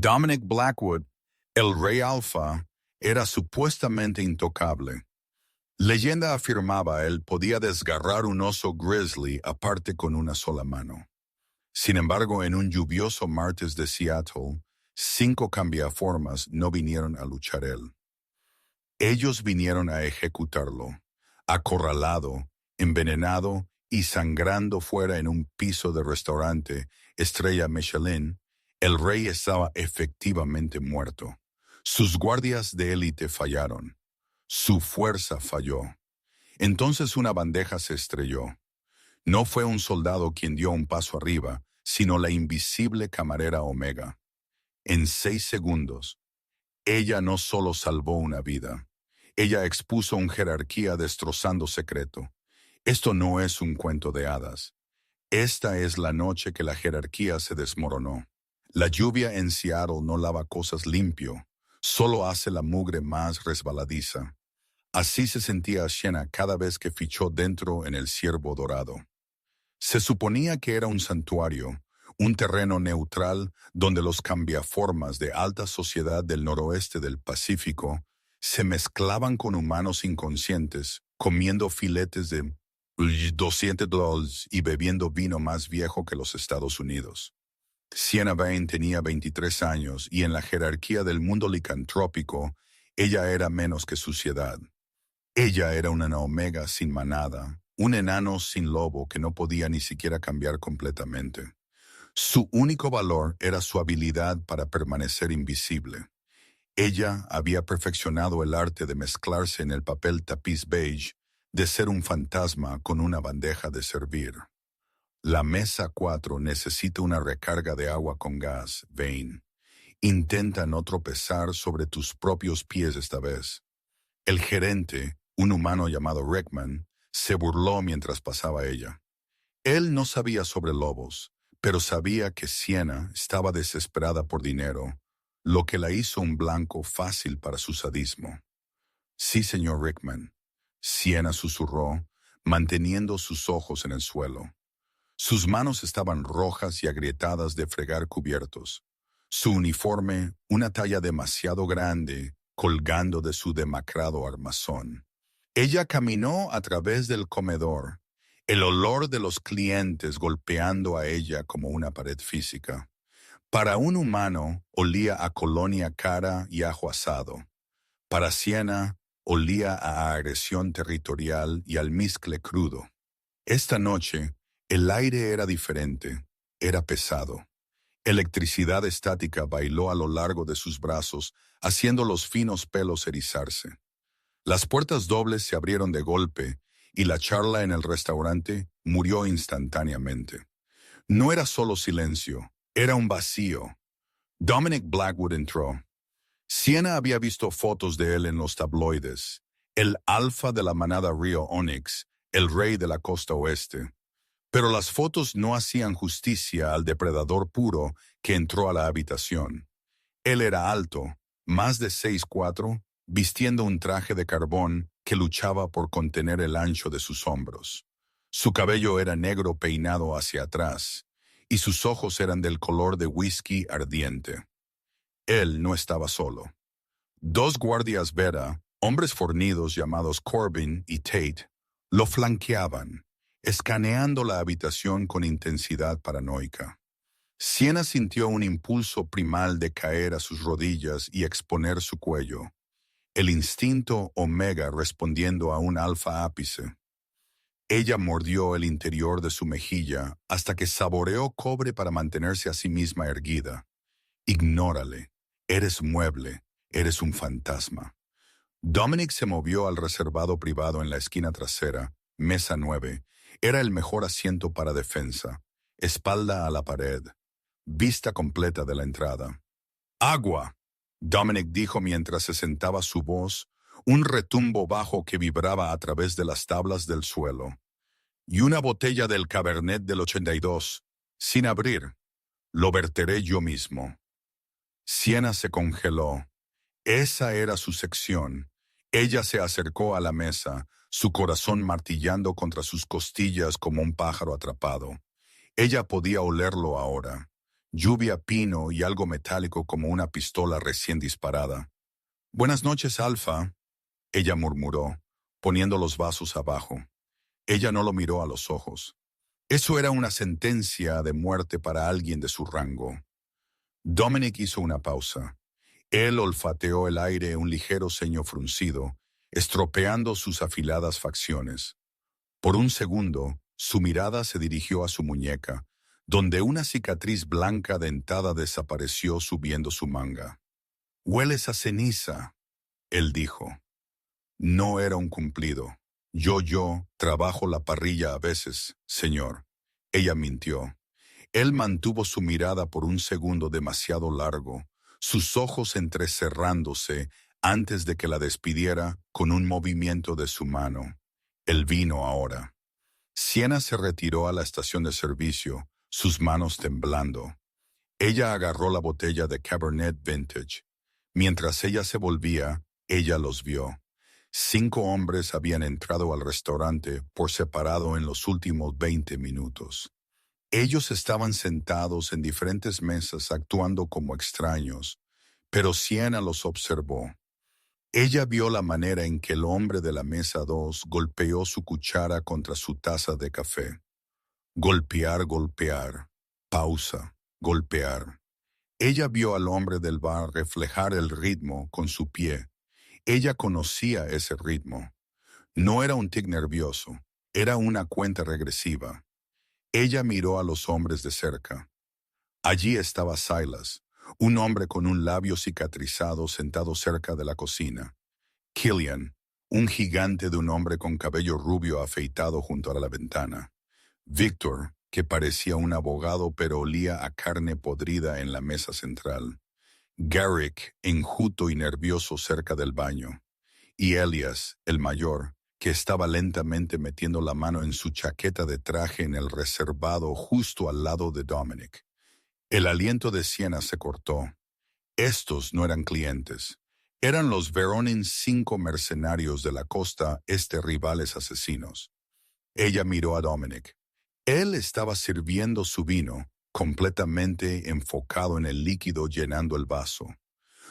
Dominic Blackwood, el rey alfa, era supuestamente intocable. Leyenda afirmaba él podía desgarrar un oso grizzly aparte con una sola mano. Sin embargo, en un lluvioso martes de Seattle, 5 cambiaformas no vinieron a luchar él. Ellos vinieron a ejecutarlo, acorralado, envenenado y sangrando fuera en un piso de restaurante Estrella Michelin. El rey estaba efectivamente muerto. Sus guardias de élite fallaron. Su fuerza falló. Entonces una bandeja se estrelló. No fue un soldado quien dio un paso arriba, sino la invisible camarera Omega. En 6 segundos, ella no solo salvó una vida, ella expuso una jerarquía destrozando secreto. Esto no es un cuento de hadas. Esta es la noche que la jerarquía se desmoronó. La lluvia en Seattle no lava cosas limpio, solo hace la mugre más resbaladiza. Así se sentía Sienna cada vez que fichó dentro en el Ciervo Dorado. Se suponía que era un santuario, un terreno neutral donde los cambiaformas de alta sociedad del noroeste del Pacífico se mezclaban con humanos inconscientes, comiendo filetes de $200 y bebiendo vino más viejo que los Estados Unidos. Sienna Vane tenía 23 años y en la jerarquía del mundo licantrópico, ella era menos que suciedad. Ella era una omega sin manada, un enano sin lobo que no podía ni siquiera cambiar completamente. Su único valor era su habilidad para permanecer invisible. Ella había perfeccionado el arte de mezclarse en el papel tapiz beige, de ser un fantasma con una bandeja de servir. La mesa 4 necesita una recarga de agua con gas, Vane. Intenta no tropezar sobre tus propios pies esta vez. El gerente, un humano llamado Rickman, se burló mientras pasaba ella. Él no sabía sobre lobos, pero sabía que Sienna estaba desesperada por dinero, lo que la hizo un blanco fácil para su sadismo. Sí, señor Rickman, Sienna susurró, manteniendo sus ojos en el suelo. Sus manos estaban rojas y agrietadas de fregar cubiertos. Su uniforme, una talla demasiado grande, colgando de su demacrado armazón. Ella caminó a través del comedor, el olor de los clientes golpeando a ella como una pared física. Para un humano, olía a colonia cara y ajo asado. Para Sienna, olía a agresión territorial y almizcle crudo. Esta noche, el aire era diferente, era pesado. Electricidad estática bailó a lo largo de sus brazos, haciendo los finos pelos erizarse. Las puertas dobles se abrieron de golpe y la charla en el restaurante murió instantáneamente. No era solo silencio, era un vacío. Dominic Blackwood entró. Sienna había visto fotos de él en los tabloides, el alfa de la manada Rio Onyx, el rey de la costa oeste. Pero las fotos no hacían justicia al depredador puro que entró a la habitación. Él era alto, más de 6'4", vistiendo un traje de carbón que luchaba por contener el ancho de sus hombros. Su cabello era negro peinado hacia atrás, y sus ojos eran del color de whisky ardiente. Él no estaba solo. 2 guardias Vera, hombres fornidos llamados Corbin y Tate, lo flanqueaban, escaneando la habitación con intensidad paranoica. Sienna sintió un impulso primal de caer a sus rodillas y exponer su cuello, el instinto omega respondiendo a un alfa ápice. Ella mordió el interior de su mejilla hasta que saboreó cobre para mantenerse a sí misma erguida. Ignórale, eres mueble, eres un fantasma. Dominic se movió al reservado privado en la esquina trasera, mesa 9. Era el mejor asiento para defensa, espalda a la pared, vista completa de la entrada. ¡Agua!, Dominic dijo mientras se sentaba su voz, un retumbo bajo que vibraba a través de las tablas del suelo. Y una botella del Cabernet del 82, sin abrir. Lo verteré yo mismo. Sienna se congeló. Esa era su sección. Ella se acercó a la mesa, su corazón martillando contra sus costillas como un pájaro atrapado. Ella podía olerlo ahora. lluvia, pino y algo metálico como una pistola recién disparada. «Buenas noches, Alfa», ella murmuró, poniendo los vasos abajo. Ella no lo miró a los ojos. Eso era una sentencia de muerte para alguien de su rango. Dominic hizo una pausa. Él olfateó el aire, un ligero ceño fruncido, estropeando sus afiladas facciones. Por un segundo, su mirada se dirigió a su muñeca, donde una cicatriz blanca dentada desapareció subiendo su manga. «Hueles a ceniza», él dijo. No era un cumplido. Yo trabajo la parrilla a veces, señor. Ella mintió. Él mantuvo su mirada por un segundo demasiado largo, sus ojos entrecerrándose antes de que la despidiera con un movimiento de su mano. El vino ahora. Sienna se retiró a la estación de servicio, sus manos temblando. Ella agarró la botella de Cabernet Vintage. Mientras ella se volvía, ella los vio. 5 hombres habían entrado al restaurante por separado en los últimos 20 minutos. Ellos estaban sentados en diferentes mesas actuando como extraños, pero Sienna los observó. Ella vio la manera en que el hombre de la mesa 2 golpeó su cuchara contra su taza de café. Golpear, pausa, golpear. Ella vio al hombre del bar reflejar el ritmo con su pie. Ella conocía ese ritmo. No era un tic nervioso, era una cuenta regresiva. Ella miró a los hombres de cerca. Allí estaba Silas, un hombre con un labio cicatrizado sentado cerca de la cocina. Killian, un gigante de un hombre con cabello rubio afeitado junto a la ventana. Victor, que parecía un abogado pero olía a carne podrida en la mesa central. Garrick, enjuto y nervioso cerca del baño. Y Elias, el mayor, que estaba lentamente metiendo la mano en su chaqueta de traje en el reservado justo al lado de Dominic. El aliento de Sienna se cortó. Estos no eran clientes. Eran los Veronin 5 mercenarios de la costa este rivales asesinos. Ella miró a Dominic. Él estaba sirviendo su vino, completamente enfocado en el líquido llenando el vaso.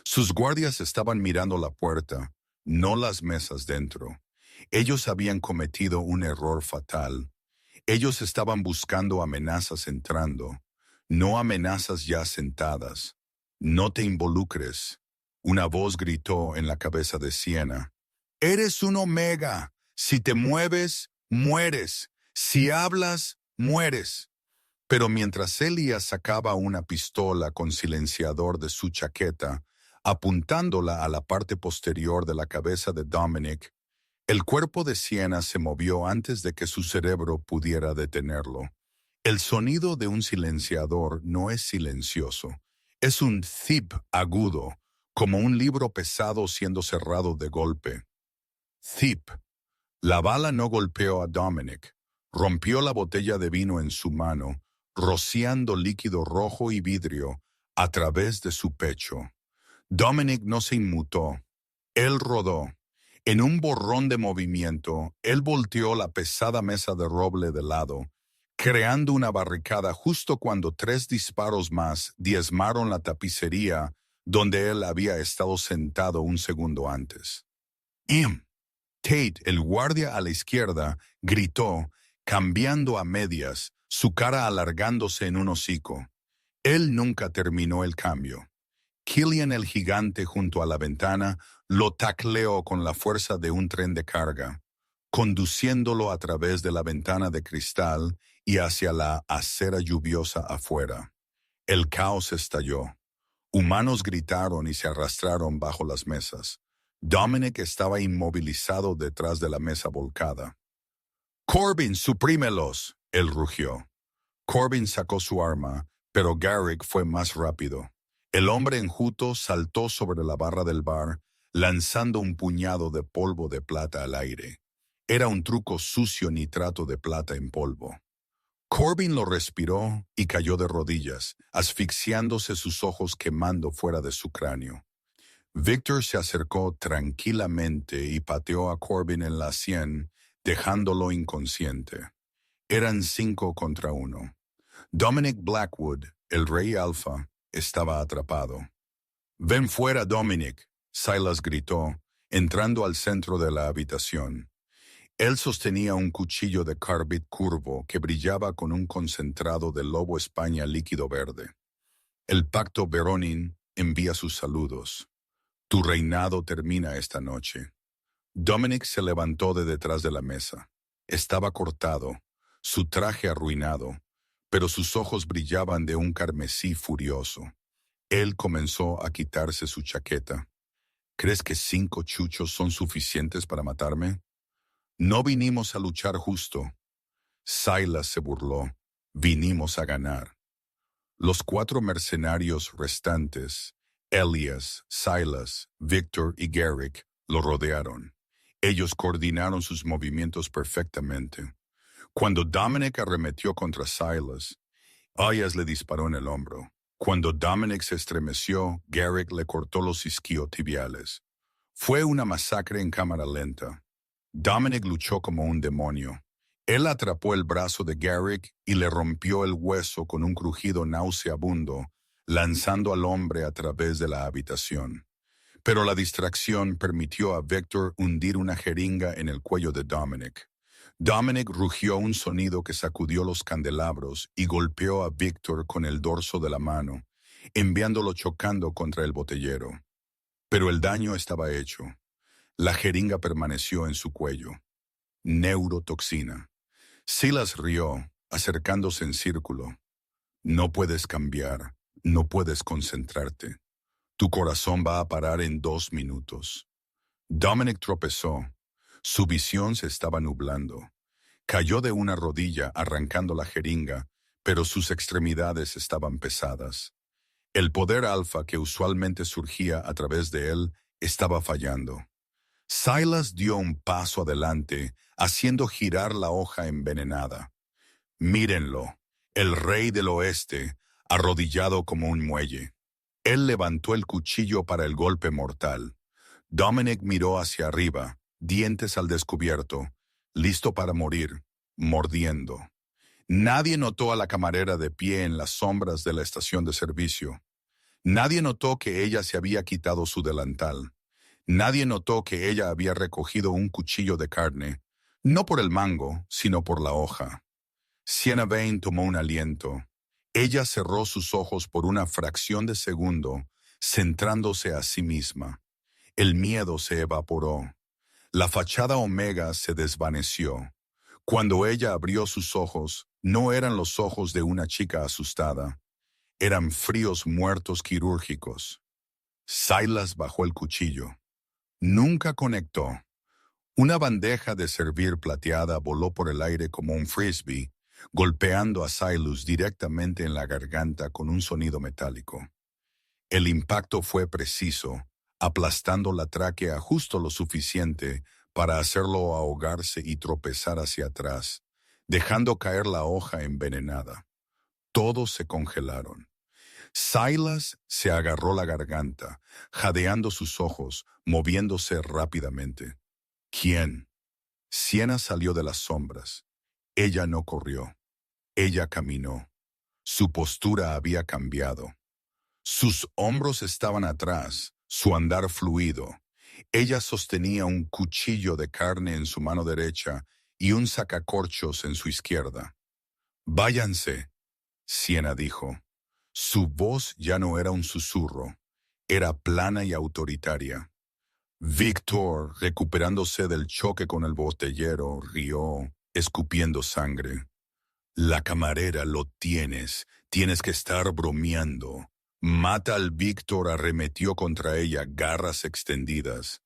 Sus guardias estaban mirando la puerta, no las mesas dentro. Ellos habían cometido un error fatal. Ellos estaban buscando amenazas entrando, no amenazas ya sentadas. «No te involucres», una voz gritó en la cabeza de Sienna. «Eres un omega. Si te mueves, mueres. Si hablas, mueres». Pero mientras Elias sacaba una pistola con silenciador de su chaqueta, apuntándola a la parte posterior de la cabeza de Dominic, el cuerpo de Sienna se movió antes de que su cerebro pudiera detenerlo. El sonido de un silenciador no es silencioso. Es un zip agudo, como un libro pesado siendo cerrado de golpe. Zip. La bala no golpeó a Dominic. Rompió la botella de vino en su mano, rociando líquido rojo y vidrio a través de su pecho. Dominic no se inmutó. Él rodó. En un borrón de movimiento, él volteó la pesada mesa de roble de lado, creando una barricada justo cuando 3 disparos más diezmaron la tapicería donde él había estado sentado un segundo antes. Tate, el guardia a la izquierda, gritó, cambiando a medias, su cara alargándose en un hocico. Él nunca terminó el cambio. Killian, el gigante junto a la ventana, lo tacleó con la fuerza de un tren de carga, conduciéndolo a través de la ventana de cristal y hacia la acera lluviosa afuera. El caos estalló. Humanos gritaron y se arrastraron bajo las mesas. Dominic estaba inmovilizado detrás de la mesa volcada. «Corbin, suprímelos», él rugió. Corbin sacó su arma, pero Garrick fue más rápido. El hombre enjuto saltó sobre la barra del bar, lanzando un puñado de polvo de plata al aire. Era un truco sucio nitrato de plata en polvo. Corbin lo respiró y cayó de rodillas, asfixiándose sus ojos quemando fuera de su cráneo. Victor se acercó tranquilamente y pateó a Corbin en la sien, dejándolo inconsciente. Eran 5 contra 1. Dominic Blackwood, El rey Alfa estaba atrapado. «Ven fuera, Dominic», Silas gritó, entrando al centro de la habitación. Él sostenía un cuchillo de carbid curvo que brillaba con un concentrado de lobo España líquido verde. «El pacto Veronin envía sus saludos. Tu reinado termina esta noche». Dominic se levantó de detrás de la mesa. Estaba cortado, su traje arruinado, pero sus ojos brillaban de un carmesí furioso. Él comenzó a quitarse su chaqueta. «¿Crees que 5 chuchos son suficientes para matarme? No vinimos a luchar justo». Silas se burló. «Vinimos a ganar». Los 4 mercenarios restantes, Elias, Silas, Victor y Garrick, lo rodearon. Ellos coordinaron sus movimientos perfectamente. Cuando Dominic arremetió contra Silas, Elias le disparó en el hombro. Cuando Dominic se estremeció, Garrick le cortó los isquiotibiales. Fue una masacre en cámara lenta. Dominic luchó como un demonio. Él atrapó el brazo de Garrick y le rompió el hueso con un crujido nauseabundo, lanzando al hombre a través de la habitación. Pero la distracción permitió a Victor hundir una jeringa en el cuello de Dominic. Dominic rugió un sonido que sacudió los candelabros y golpeó a Victor con el dorso de la mano, enviándolo chocando contra el botellero. Pero el daño estaba hecho. La jeringa permaneció en su cuello. Neurotoxina. Silas rió, acercándose en círculo. «No puedes cambiar, no puedes concentrarte. Tu corazón va a parar en 2 minutos». Dominic tropezó. Su visión se estaba nublando. Cayó de una rodilla arrancando la jeringa, pero sus extremidades estaban pesadas. El poder alfa que usualmente surgía a través de él estaba fallando. Silas dio un paso adelante, haciendo girar la hoja envenenada. «Mírenlo, el rey del oeste, arrodillado como un muelle». Él levantó el cuchillo para el golpe mortal. Dominic miró hacia arriba, dientes al descubierto, listo para morir, mordiendo. Nadie notó a la camarera de pie en las sombras de la estación de servicio. Nadie notó que ella se había quitado su delantal. Nadie notó que ella había recogido un cuchillo de carne, no por el mango, sino por la hoja. Sienna Vane tomó un aliento. Ella cerró sus ojos por una fracción de segundo, centrándose a sí misma. El miedo se evaporó. La fachada Omega se desvaneció. Cuando ella abrió sus ojos, no eran los ojos de una chica asustada. Eran fríos muertos quirúrgicos. Silas bajó el cuchillo. Nunca conectó. Una bandeja de servir plateada voló por el aire como un frisbee, golpeando a Silas directamente en la garganta con un sonido metálico. El impacto fue preciso, aplastando la tráquea justo lo suficiente para hacerlo ahogarse y tropezar hacia atrás, dejando caer la hoja envenenada. Todos se congelaron. Silas se agarró la garganta, jadeando sus ojos, moviéndose rápidamente. ¿Quién? Sienna salió de las sombras. Ella no corrió. Ella caminó. Su postura había cambiado. Sus hombros estaban atrás, su andar fluido. Ella sostenía un cuchillo de carne en su mano derecha y un sacacorchos en su izquierda. «Váyanse», Sienna dijo. Su voz ya no era un susurro, era plana y autoritaria. Victor, recuperándose del choque con el botellero, rió, escupiendo sangre. «La camarera lo tienes que estar bromeando». Mata al Víctor arremetió contra ella, garras extendidas.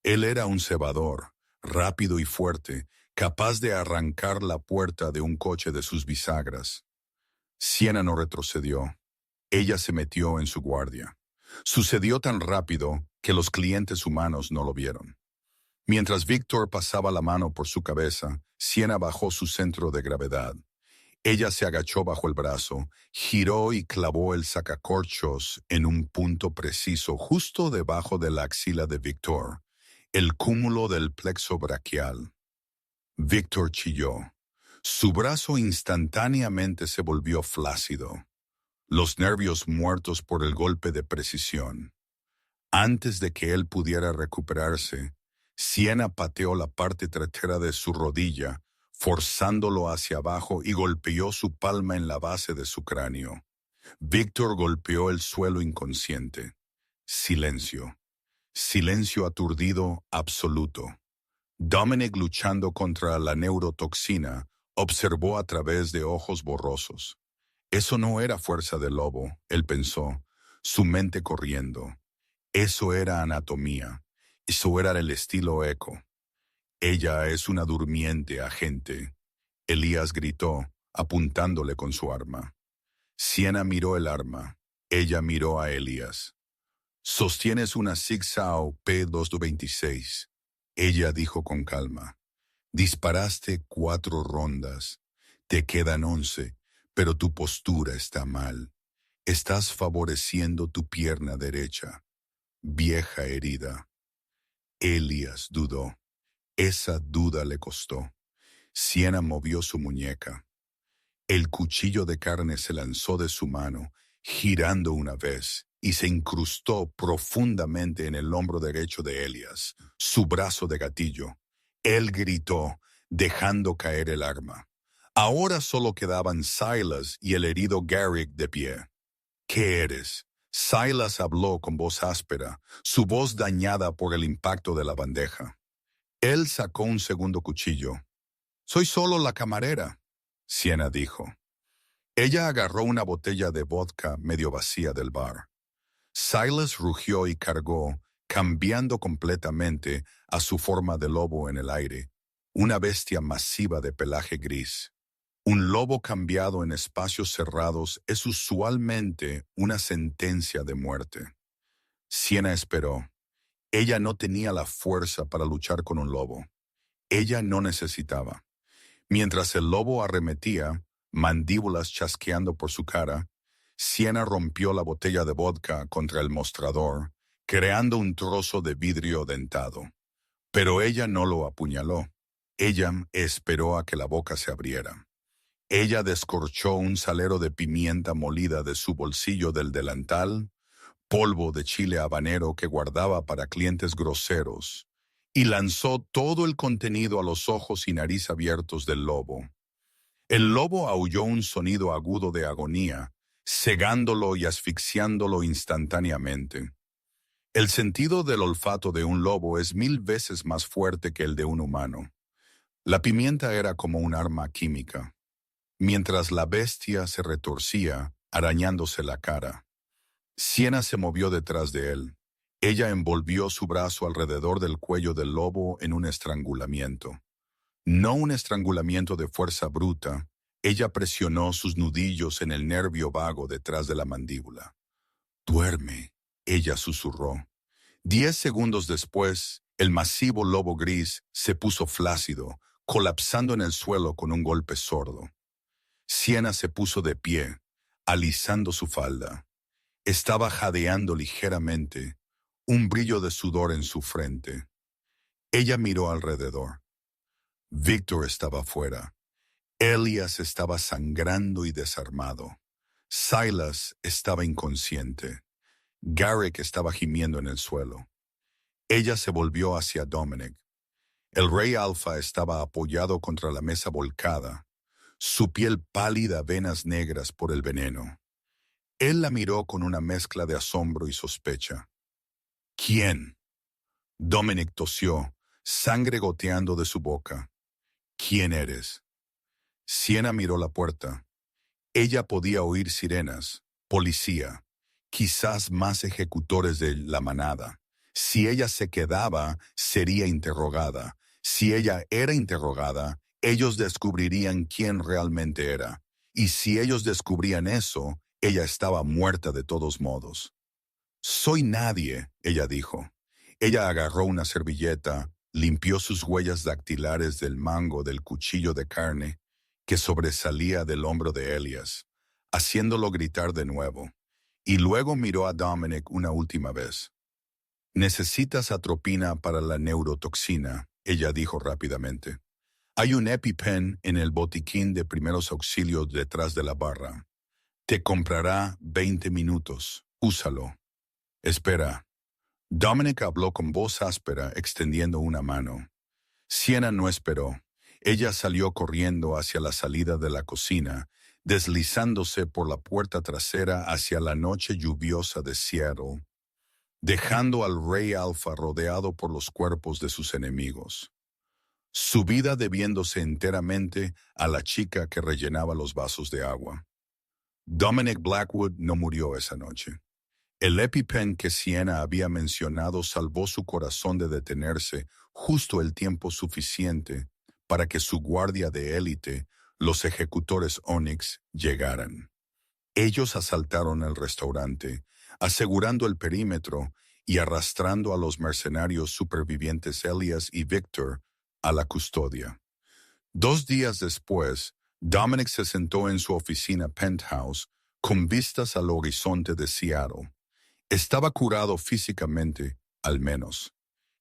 Él era un cebador, rápido y fuerte, capaz de arrancar la puerta de un coche de sus bisagras. Sienna no retrocedió. Ella se metió en su guardia. Sucedió tan rápido que los clientes humanos no lo vieron. Mientras Víctor pasaba la mano por su cabeza, Sienna bajó su centro de gravedad. Ella se agachó bajo el brazo, giró y clavó el sacacorchos en un punto preciso justo debajo de la axila de Víctor, el cúmulo del plexo braquial. Víctor chilló. Su brazo instantáneamente se volvió flácido. los nervios muertos por el golpe de precisión. Antes de que él pudiera recuperarse, Siena pateó la parte trasera de su rodilla, forzándolo hacia abajo y golpeó su palma en la base de su cráneo. Víctor golpeó el suelo inconsciente. Silencio. Silencio aturdido absoluto. Dominic, luchando contra la neurotoxina, observó a través de ojos borrosos. Eso no era fuerza del lobo, él pensó, su mente corriendo. Eso era anatomía. Eso era el estilo Eco. Ella es una durmiente, agente. Elías gritó, apuntándole con su arma. Siena miró el arma. Ella miró a Elías. Sostienes una Sig Sauer P226. Ella dijo con calma. Disparaste 4 rondas. Te quedan 11, pero tu postura está mal. Estás favoreciendo tu pierna derecha. Vieja herida. Elías dudó. Esa duda le costó. Siena movió su muñeca. El cuchillo de carne se lanzó de su mano, girando una vez, y se incrustó profundamente en el hombro derecho de Elías, su brazo de gatillo. Él gritó, dejando caer el arma. Ahora solo quedaban Silas y el herido Garrick de pie. ¿Qué eres? Silas habló con voz áspera, su voz dañada por el impacto de la bandeja. Él sacó un segundo cuchillo. Soy solo la camarera, Siena dijo. Ella agarró una botella de vodka medio vacía del bar. Silas rugió y cargó, cambiando completamente a su forma de lobo en el aire, una bestia masiva de pelaje gris. Un lobo cambiado en espacios cerrados es usualmente una sentencia de muerte. Siena esperó. Ella no tenía la fuerza para luchar con un lobo. Ella no necesitaba. Mientras el lobo arremetía, mandíbulas chasqueando por su cara, Siena rompió la botella de vodka contra el mostrador, creando un trozo de vidrio dentado. Pero ella no lo apuñaló. Ella esperó a que la boca se abriera. Ella descorchó un salero de pimienta molida de su bolsillo del delantal, polvo de chile habanero que guardaba para clientes groseros, y lanzó todo el contenido a los ojos y nariz abiertos del lobo. El lobo aulló un sonido agudo de agonía, cegándolo y asfixiándolo instantáneamente. El sentido del olfato de un lobo es 1000 veces más fuerte que el de un humano. La pimienta era como un arma química. Mientras la bestia se retorcía, arañándose la cara. Siena se movió detrás de él. Ella envolvió su brazo alrededor del cuello del lobo en un estrangulamiento. No un estrangulamiento de fuerza bruta. Ella presionó sus nudillos en el nervio vago detrás de la mandíbula. «Duerme», ella susurró. 10 segundos después, el masivo lobo gris se puso flácido, colapsando en el suelo con un golpe sordo. Siena se puso de pie, alisando su falda. Estaba jadeando ligeramente, un brillo de sudor en su frente. Ella miró alrededor. Víctor estaba fuera. Elías estaba sangrando y desarmado. Silas estaba inconsciente. Garrick estaba gimiendo en el suelo. Ella se volvió hacia Dominic. El Rey Alfa estaba apoyado contra la mesa volcada, su piel pálida, venas negras por el veneno. Él la miró con una mezcla de asombro y sospecha. «¿Quién?» Dominic tosió, sangre goteando de su boca. «¿Quién eres?» Siena miró la puerta. Ella podía oír sirenas, policía, quizás más ejecutores de la manada. Si ella se quedaba, sería interrogada. Si ella era interrogada, ellos descubrirían quién realmente era. Y si ellos descubrían eso, ella estaba muerta de todos modos. «Soy nadie», ella dijo. Ella agarró una servilleta, limpió sus huellas dactilares del mango del cuchillo de carne que sobresalía del hombro de Elías, haciéndolo gritar de nuevo, y luego miró a Dominic una última vez. «Necesitas atropina para la neurotoxina», ella dijo rápidamente. «Hay un EpiPen en el botiquín de primeros auxilios detrás de la barra. Te comprará 20 minutos. Úsalo. Espera. Dominic habló con voz áspera, extendiendo una mano. Sienna no esperó. Ella salió corriendo hacia la salida de la cocina, deslizándose por la puerta trasera hacia la noche lluviosa de Seattle, dejando al rey Alfa rodeado por los cuerpos de sus enemigos. Su vida debiéndose enteramente a la chica que rellenaba los vasos de agua. Dominic Blackwood no murió esa noche. El EpiPen que Sienna había mencionado salvó su corazón de detenerse justo el tiempo suficiente para que su guardia de élite, los ejecutores Onyx, llegaran. Ellos asaltaron el restaurante, asegurando el perímetro y arrastrando a los mercenarios supervivientes Elias y Victor a la custodia. 2 días después, Dominic se sentó en su oficina penthouse con vistas al horizonte de Seattle. Estaba curado físicamente, al menos.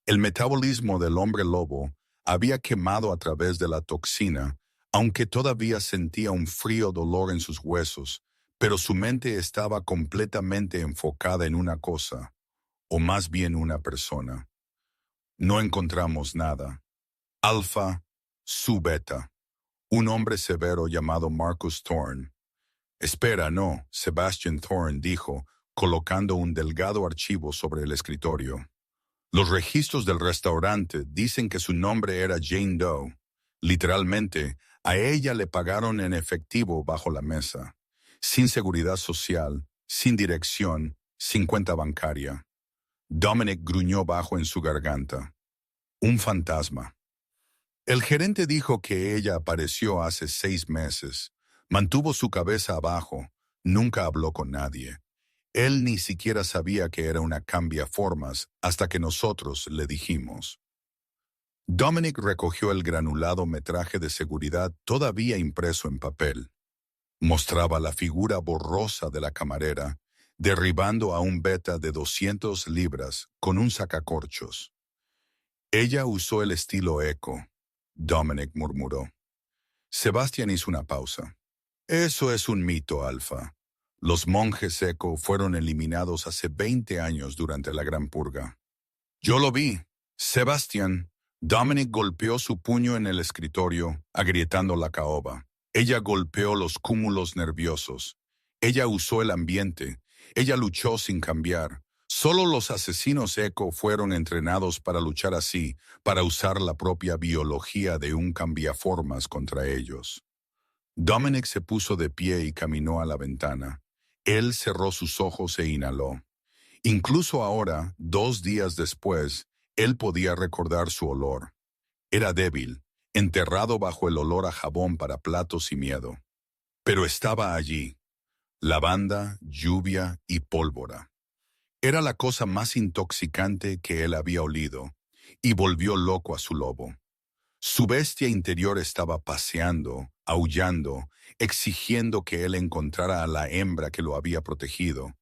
El metabolismo del hombre lobo había quemado a través de la toxina, aunque todavía sentía un frío dolor en sus huesos, pero su mente estaba completamente enfocada en una cosa, o más bien una persona. No encontramos nada. Alfa, su beta. Un hombre severo llamado Marcus Thorne. Espera, no, Sebastian Thorne dijo, colocando un delgado archivo sobre el escritorio. Los registros del restaurante dicen que su nombre era Jane Doe. Literalmente, a ella le pagaron en efectivo bajo la mesa, sin seguridad social, sin dirección, sin cuenta bancaria. Dominic gruñó bajo en su garganta. Un fantasma. El gerente dijo que ella apareció hace 6 meses. Mantuvo su cabeza abajo, nunca habló con nadie. Él ni siquiera sabía que era una cambiaformas hasta que nosotros le dijimos. Dominic recogió el granulado metraje de seguridad todavía impreso en papel. Mostraba la figura borrosa de la camarera, derribando a un beta de 200 libras con un sacacorchos. Ella usó el estilo eco, Dominic murmuró. Sebastián hizo una pausa. Eso es un mito, Alfa. Los monjes eco fueron eliminados hace 20 años durante la Gran Purga. Yo lo vi. Sebastián. Dominic golpeó su puño en el escritorio, agrietando la caoba. Ella golpeó los cúmulos nerviosos. Ella usó el ambiente. Ella luchó sin cambiar. Solo los asesinos eco fueron entrenados para luchar así, para usar la propia biología de un cambiaformas contra ellos. Dominic se puso de pie y caminó a la ventana. Él cerró sus ojos e inhaló. Incluso ahora, 2 días después, él podía recordar su olor. Era débil, enterrado bajo el olor a jabón para platos y miedo. Pero estaba allí. Lavanda, lluvia y pólvora. Era la cosa más intoxicante que él había olido, y volvió loco a su lobo. Su bestia interior estaba paseando, aullando, exigiendo que él encontrara a la hembra que lo había protegido.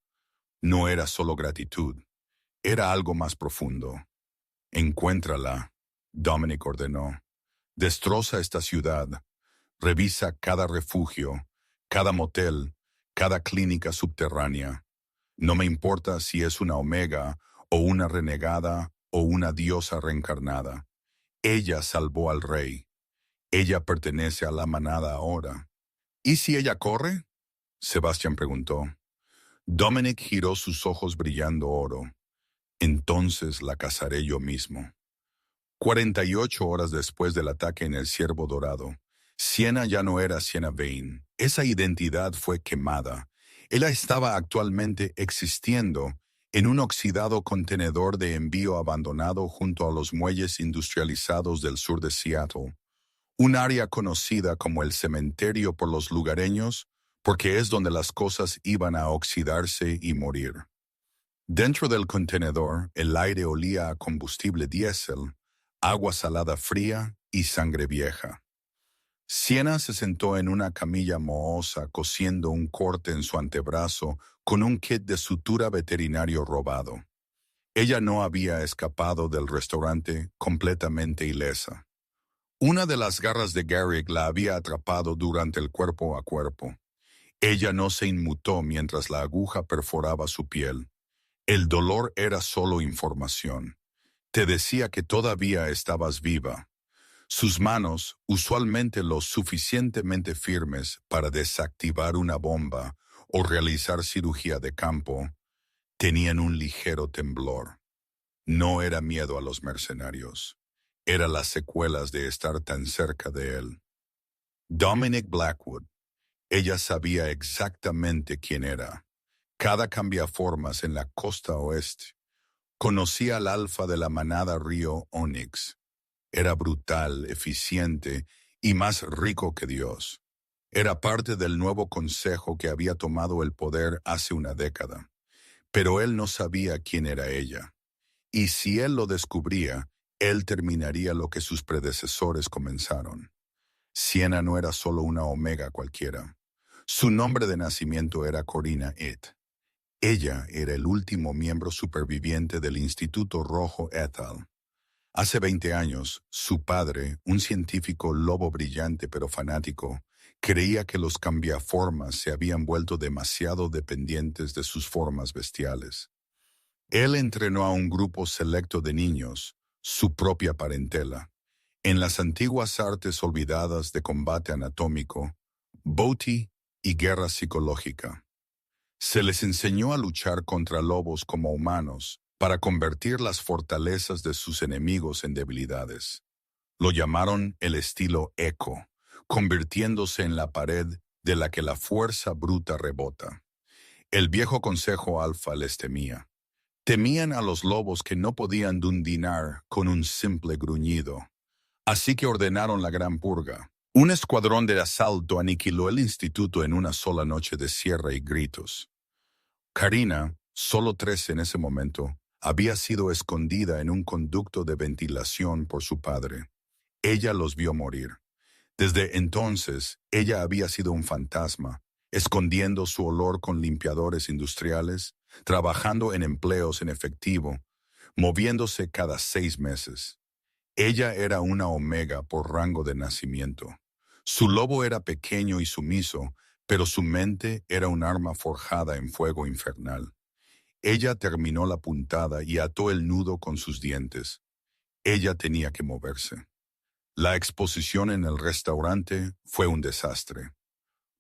No era solo gratitud, era algo más profundo. Encuéntrala, Dominic ordenó. Destroza esta ciudad. Revisa cada refugio, cada motel, cada clínica subterránea. No me importa si es una omega, o una renegada, o una diosa reencarnada. Ella salvó al rey. Ella pertenece a la manada ahora. ¿Y si ella corre? Sebastián preguntó. Dominic giró sus ojos brillando oro. Entonces la cazaré yo mismo. 48 horas después del ataque en el Ciervo Dorado, Sienna ya no era Sienna Vane. Esa identidad fue quemada. Ella estaba actualmente existiendo en un oxidado contenedor de envío abandonado junto a los muelles industrializados del sur de Seattle, un área conocida como el cementerio por los lugareños porque es donde las cosas iban a oxidarse y morir. Dentro del contenedor, el aire olía a combustible diésel, agua salada fría y sangre vieja. Sienna se sentó en una camilla mohosa cosiendo un corte en su antebrazo con un kit de sutura veterinario robado. Ella no había escapado del restaurante completamente ilesa. Una de las garras de Garrick la había atrapado durante el cuerpo a cuerpo. Ella no se inmutó mientras la aguja perforaba su piel. El dolor era solo información. Te decía que todavía estabas viva. Sus manos, usualmente lo suficientemente firmes para desactivar una bomba o realizar cirugía de campo, tenían un ligero temblor. No era miedo a los mercenarios. Era las secuelas de estar tan cerca de él. Dominic Blackwood. Ella sabía exactamente quién era. Cada cambiaformas en la costa oeste. Conocía al alfa de la manada Río Onyx. Era brutal, eficiente y más rico que Dios. Era parte del nuevo consejo que había tomado el poder hace una década. Pero él no sabía quién era ella. Y si él lo descubría, él terminaría lo que sus predecesores comenzaron. Siena no era solo una omega cualquiera. Su nombre de nacimiento era Corina It. Ella era el último miembro superviviente del Instituto Rojo Ethel. Hace 20 años, su padre, un científico lobo brillante pero fanático, creía que los cambiaformas se habían vuelto demasiado dependientes de sus formas bestiales. Él entrenó a un grupo selecto de niños, su propia parentela, en las antiguas artes olvidadas de combate anatómico, boti y guerra psicológica. Se les enseñó a luchar contra lobos como humanos para convertir las fortalezas de sus enemigos en debilidades. Lo llamaron el estilo eco, convirtiéndose en la pared de la que la fuerza bruta rebota. El viejo consejo alfa les temía. Temían a los lobos que no podían dundinar con un simple gruñido. Así que ordenaron la gran purga. Un escuadrón de asalto aniquiló el instituto en una sola noche de sierra y gritos. Karina, solo 13 en ese momento, había sido escondida en un conducto de ventilación por su padre. Ella los vio morir. Desde entonces, ella había sido un fantasma, escondiendo su olor con limpiadores industriales, trabajando en empleos en efectivo, moviéndose cada 6 meses. Ella era una omega por rango de nacimiento. Su lobo era pequeño y sumiso, pero su mente era un arma forjada en fuego infernal. Ella terminó la puntada y ató el nudo con sus dientes. Ella tenía que moverse. La exposición en el restaurante fue un desastre.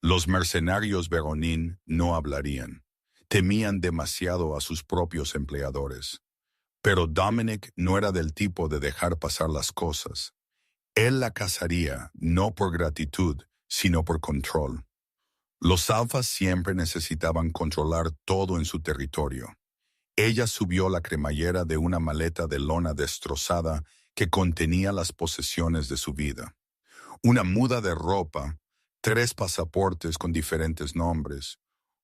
Los mercenarios Veronin no hablarían. Temían demasiado a sus propios empleadores. Pero Dominic no era del tipo de dejar pasar las cosas. Él la cazaría, no por gratitud, sino por control. Los alfas siempre necesitaban controlar todo en su territorio. Ella subió la cremallera de una maleta de lona destrozada que contenía las posesiones de su vida. Una muda de ropa, 3 pasaportes con diferentes nombres,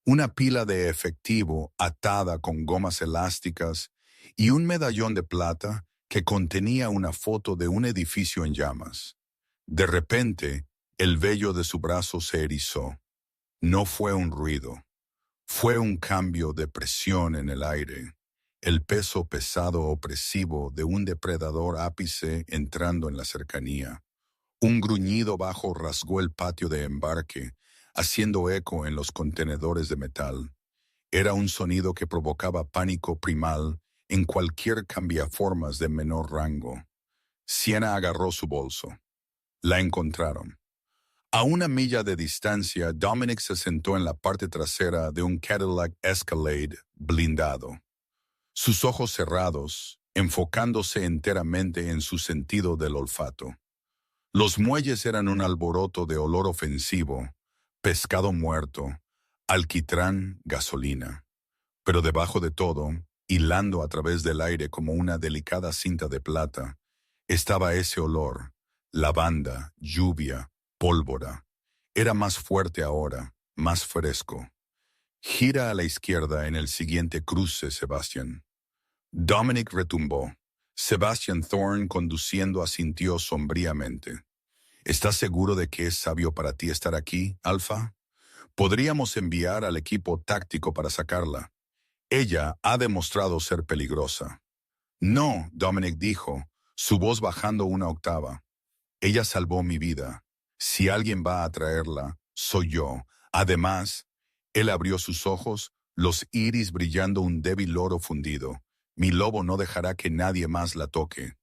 una pila de efectivo atada con gomas elásticas y un medallón de plata que contenía una foto de un edificio en llamas. De repente, el vello de su brazo se erizó. No fue un ruido. Fue un cambio de presión en el aire, el peso pesado opresivo de un depredador ápice entrando en la cercanía. Un gruñido bajo rasgó el patio de embarque, haciendo eco en los contenedores de metal. Era un sonido que provocaba pánico primal en cualquier cambiaformas de menor rango. Siena agarró su bolso. La encontraron. A 1 milla de distancia, Dominic se sentó en la parte trasera de un Cadillac Escalade blindado. Sus ojos cerrados, enfocándose enteramente en su sentido del olfato. Los muelles eran un alboroto de olor ofensivo, pescado muerto, alquitrán, gasolina. Pero debajo de todo, hilando a través del aire como una delicada cinta de plata, estaba ese olor, lavanda, lluvia, pólvora. Era más fuerte ahora, más fresco. Gira a la izquierda en el siguiente cruce, Sebastian. Dominic retumbó. Sebastian Thorne, conduciendo, asintió sombríamente. ¿Estás seguro de que es sabio para ti estar aquí, Alfa? Podríamos enviar al equipo táctico para sacarla. Ella ha demostrado ser peligrosa. No, Dominic dijo, su voz bajando 1 octava. Ella salvó mi vida. Si alguien va a traerla, soy yo. Además, Él abrió sus ojos, los iris brillando un débil oro fundido. Mi lobo no dejará que nadie más la toque.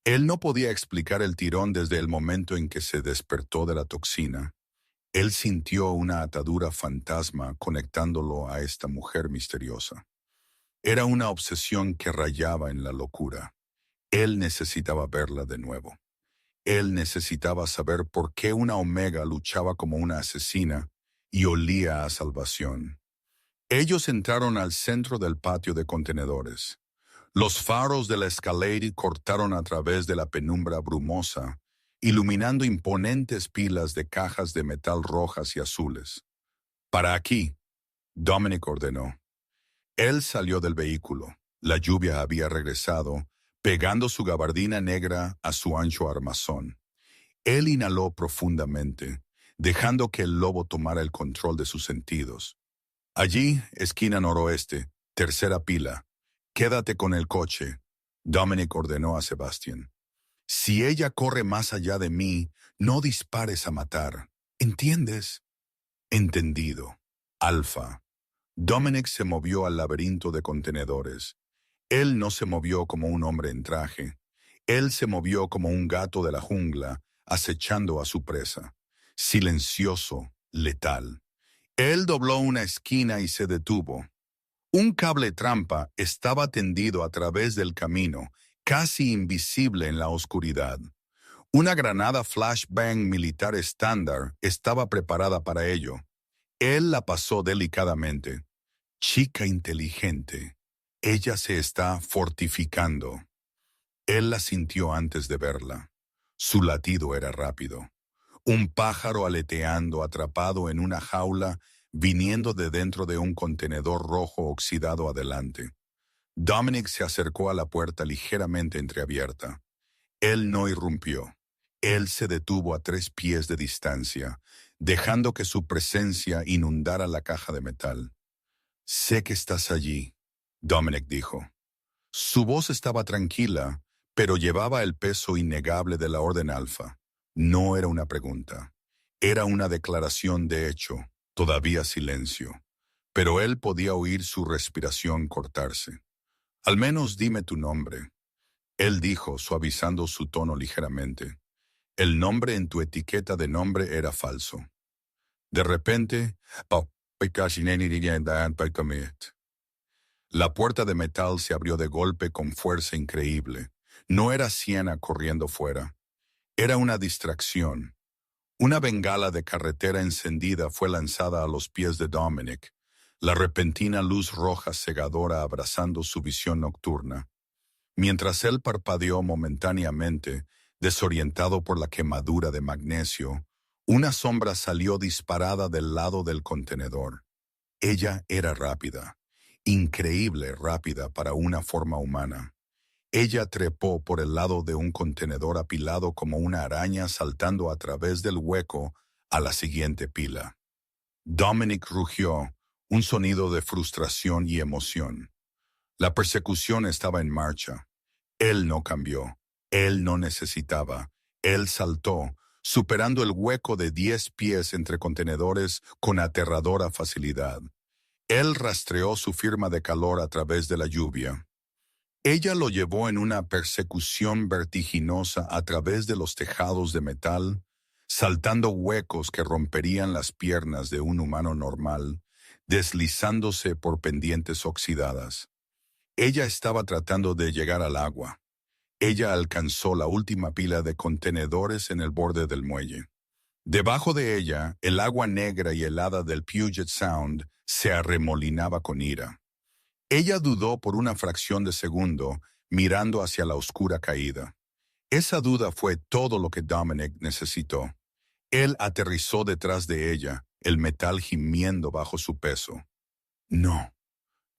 Él no podía explicar el tirón desde el momento en que se despertó de la toxina. Él sintió una atadura fantasma conectándolo a esta mujer misteriosa. Era una obsesión que rayaba en la locura. Él necesitaba verla de nuevo. Él necesitaba saber por qué una Omega luchaba como una asesina y olía a salvación. Ellos entraron al centro del patio de contenedores. Los faros de la Escalade cortaron a través de la penumbra brumosa, iluminando imponentes pilas de cajas de metal rojas y azules. «Para aquí», Dominic ordenó. Él salió del vehículo. La lluvia había regresado, pegando su gabardina negra a su ancho armazón. Él inhaló profundamente, dejando que el lobo tomara el control de sus sentidos. «Allí, esquina noroeste, tercera pila. Quédate con el coche», Dominic ordenó a Sebastian. «Si ella corre más allá de mí, no dispares a matar. ¿Entiendes?» «Entendido. Alfa». Dominic se movió al laberinto de contenedores. Él no se movió como un hombre en traje. Él se movió como un gato de la jungla, acechando a su presa. Silencioso, letal. Él dobló una esquina y se detuvo. Un cable trampa estaba tendido a través del camino, casi invisible en la oscuridad. Una granada flashbang militar estándar estaba preparada para ello. Él la pasó delicadamente. Chica inteligente. Ella se está fortificando. Él la sintió antes de verla. Su latido era rápido. Un pájaro aleteando atrapado en una jaula viniendo de dentro de un contenedor rojo oxidado adelante. Dominic se acercó a la puerta ligeramente entreabierta. Él no irrumpió. Él se detuvo a 3 pies de distancia, dejando que su presencia inundara la caja de metal. «Sé que estás allí», Dominic dijo. Su voz estaba tranquila, pero llevaba el peso innegable de la Orden Alfa. No era una pregunta. Era una declaración de hecho, todavía silencio. Pero él podía oír su respiración cortarse. «Al menos dime tu nombre», él dijo, suavizando su tono ligeramente. El nombre en tu etiqueta de nombre era falso. De repente, la puerta de metal se abrió de golpe con fuerza increíble. No era Sienna corriendo fuera. Era una distracción. Una bengala de carretera encendida fue lanzada a los pies de Dominic, la repentina luz roja cegadora abrazando su visión nocturna. Mientras él parpadeó momentáneamente, desorientado por la quemadura de magnesio, una sombra salió disparada del lado del contenedor. Ella era rápida, increíble rápida para una forma humana. Ella trepó por el lado de un contenedor apilado como una araña saltando a través del hueco a la siguiente pila. Dominic rugió, un sonido de frustración y emoción. La persecución estaba en marcha. Él no cambió. Él no necesitaba. Él saltó, superando el hueco de 10 pies entre contenedores con aterradora facilidad. Él rastreó su firma de calor a través de la lluvia. Ella lo llevó en una persecución vertiginosa a través de los tejados de metal, saltando huecos que romperían las piernas de un humano normal, deslizándose por pendientes oxidadas. Ella estaba tratando de llegar al agua. Ella alcanzó la última pila de contenedores en el borde del muelle. Debajo de ella, el agua negra y helada del Puget Sound se arremolinaba con ira. Ella dudó por una fracción de segundo, mirando hacia la oscura caída. Esa duda fue todo lo que Dominic necesitó. Él aterrizó detrás de ella, el metal gimiendo bajo su peso. «No».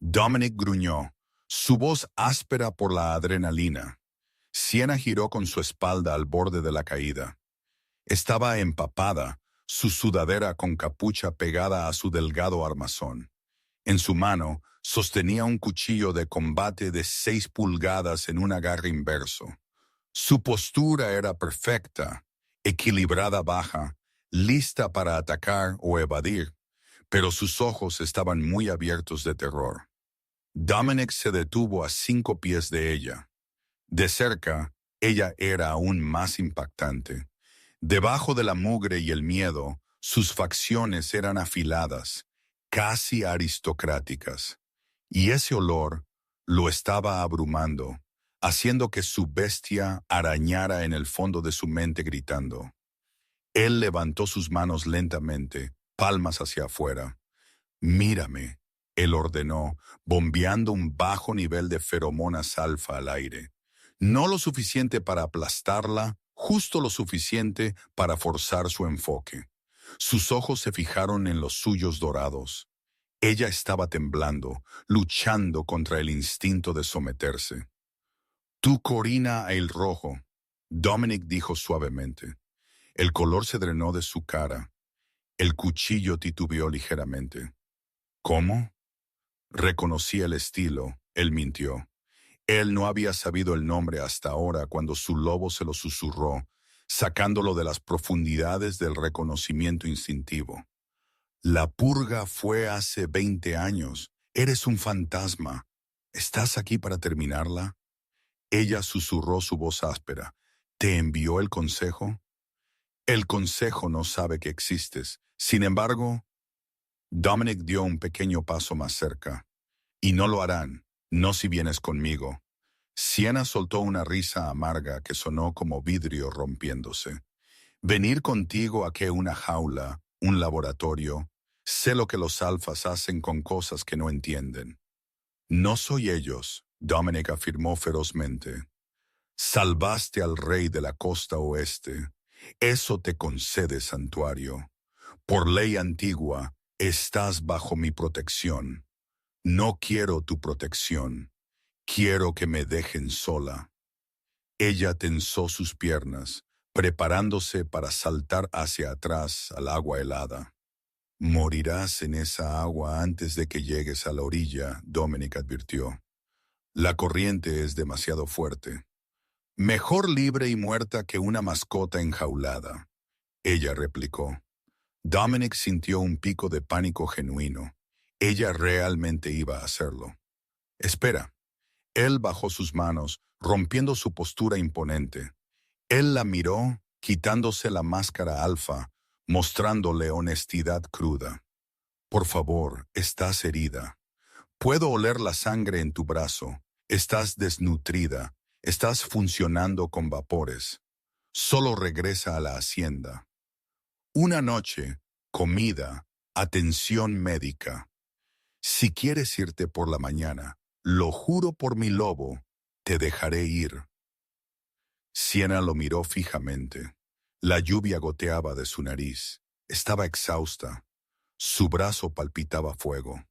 Dominic gruñó, su voz áspera por la adrenalina. Sienna giró con su espalda al borde de la caída. Estaba empapada, su sudadera con capucha pegada a su delgado armazón. En su mano, sostenía un cuchillo de combate de 6 pulgadas en un agarre inverso. Su postura era perfecta, equilibrada baja, lista para atacar o evadir, pero sus ojos estaban muy abiertos de terror. Dominic se detuvo a 5 pies de ella. De cerca, ella era aún más impactante. Debajo de la mugre y el miedo, sus facciones eran afiladas, casi aristocráticas, y ese olor lo estaba abrumando, haciendo que su bestia arañara en el fondo de su mente gritando. Él levantó sus manos lentamente, palmas hacia afuera. «Mírame», él ordenó, bombeando un bajo nivel de feromonas alfa al aire. No lo suficiente para aplastarla, justo lo suficiente para forzar su enfoque. Sus ojos se fijaron en los suyos dorados. Ella estaba temblando, luchando contra el instinto de someterse. «Tú, Corina, a el rojo», Dominic dijo suavemente. El color se drenó de su cara. El cuchillo titubeó ligeramente. «¿Cómo?» Reconocí el estilo, él mintió. Él no había sabido el nombre hasta ahora cuando su lobo se lo susurró, sacándolo de las profundidades del reconocimiento instintivo. «La purga fue hace 20 años. Eres un fantasma. ¿Estás aquí para terminarla?» Ella susurró su voz áspera. «¿Te envió el consejo?» «El consejo no sabe que existes. Sin embargo...» Dominic dio un pequeño paso más cerca. «Y no lo harán, no si vienes conmigo». Sienna soltó una risa amarga que sonó como vidrio rompiéndose. «Venir contigo a qué una jaula, un laboratorio. Sé lo que los alfas hacen con cosas que no entienden». «No soy ellos», Dominic afirmó ferozmente. «Salvaste al rey de la costa oeste. Eso te concede santuario. Por ley antigua, estás bajo mi protección. No quiero tu protección. Quiero que me dejen sola». Ella tensó sus piernas, preparándose para saltar hacia atrás al agua helada. «Morirás en esa agua antes de que llegues a la orilla», Dominic advirtió. «La corriente es demasiado fuerte». «Mejor libre y muerta que una mascota enjaulada», ella replicó. Dominic sintió un pico de pánico genuino. Ella realmente iba a hacerlo. «Espera». Él bajó sus manos, rompiendo su postura imponente. Él la miró, quitándose la máscara alfa, mostrándole honestidad cruda. «Por favor, estás herida. Puedo oler la sangre en tu brazo. Estás desnutrida. Estás funcionando con vapores. Solo regresa a la hacienda. Una noche, comida, atención médica. Si quieres irte por la mañana, lo juro por mi lobo, te dejaré ir». Sienna lo miró fijamente. La lluvia goteaba de su nariz. Estaba exhausta. Su brazo palpitaba fuego.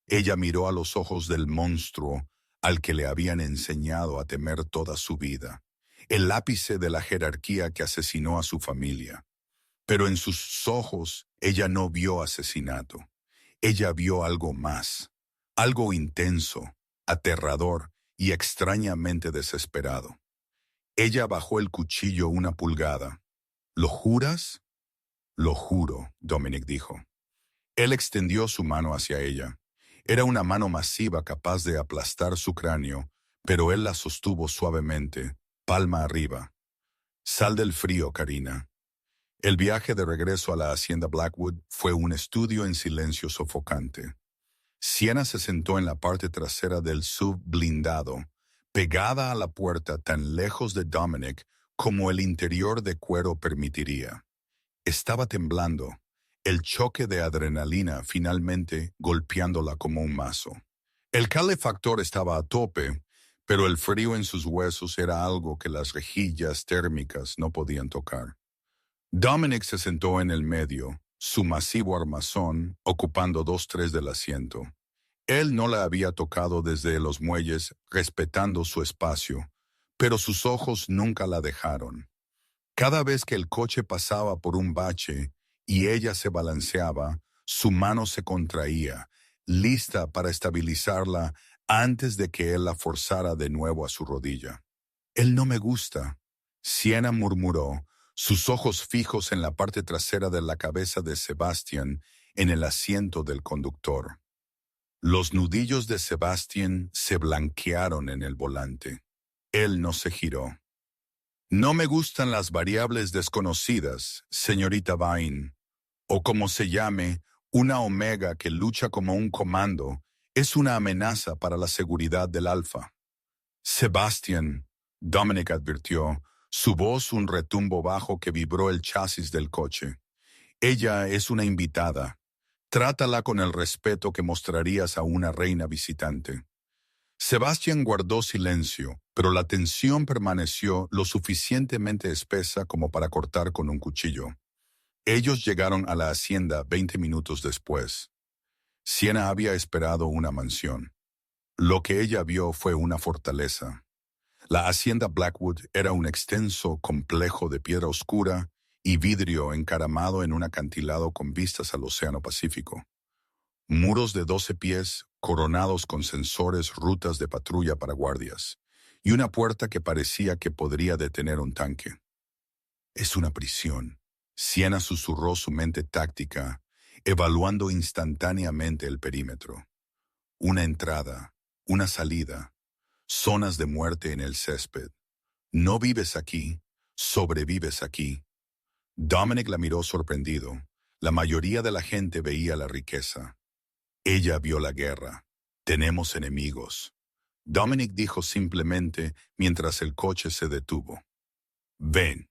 Ella miró a los ojos del monstruo al que le habían enseñado a temer toda su vida, el ápice de la jerarquía que asesinó a su familia. Pero en sus ojos ella no vio asesinato. Ella vio algo más, algo intenso, aterrador y extrañamente desesperado. Ella bajó el cuchillo 1 pulgada. «¿Lo juras?» «Lo juro», Dominic dijo. Él extendió su mano hacia ella. Era una mano masiva capaz de aplastar su cráneo, pero él la sostuvo suavemente, palma arriba. «Sal del frío, Karina». El viaje de regreso a la hacienda Blackwood fue un estudio en silencio sofocante. Sienna se sentó en la parte trasera del SUV blindado, pegada a la puerta tan lejos de Dominic como el interior de cuero permitiría. Estaba temblando, el choque de adrenalina finalmente golpeándola como un mazo. El calefactor estaba a tope, pero el frío en sus huesos era algo que las rejillas térmicas no podían tocar. Dominic se sentó en el medio, su masivo armazón ocupando 2/3 del asiento. Él no la había tocado desde los muelles, respetando su espacio, pero sus ojos nunca la dejaron. Cada vez que el coche pasaba por un bache y ella se balanceaba, su mano se contraía, lista para estabilizarla antes de que él la forzara de nuevo a su rodilla. «Él no me gusta», Sienna murmuró, sus ojos fijos en la parte trasera de la cabeza de Sebastian, en el asiento del conductor. Los nudillos de Sebastian se blanquearon en el volante. Él no se giró. No me gustan las variables desconocidas, señorita Vine, o como se llame, una omega que lucha como un comando, es una amenaza para la seguridad del Alfa. Sebastian, Dominic advirtió, su voz un retumbo bajo que vibró el chasis del coche. Ella es una invitada. Trátala con el respeto que mostrarías a una reina visitante. Sebastian guardó silencio, pero la tensión permaneció lo suficientemente espesa como para cortar con un cuchillo. Ellos llegaron a la hacienda 20 minutos después. Siena había esperado una mansión. Lo que ella vio fue una fortaleza. La hacienda Blackwood era un extenso complejo de piedra oscura y vidrio encaramado en un acantilado con vistas al Océano Pacífico. Muros de 12 pies, coronados con sensores, rutas de patrulla para guardias, y una puerta que parecía que podría detener un tanque. Es una prisión. Siena susurró su mente táctica, evaluando instantáneamente el perímetro. Una entrada, una salida, zonas de muerte en el césped. No vives aquí, sobrevives aquí. Dominic la miró sorprendido. La mayoría de la gente veía la riqueza. Ella vio la guerra. Tenemos enemigos. Dominic dijo simplemente mientras el coche se detuvo. Ven.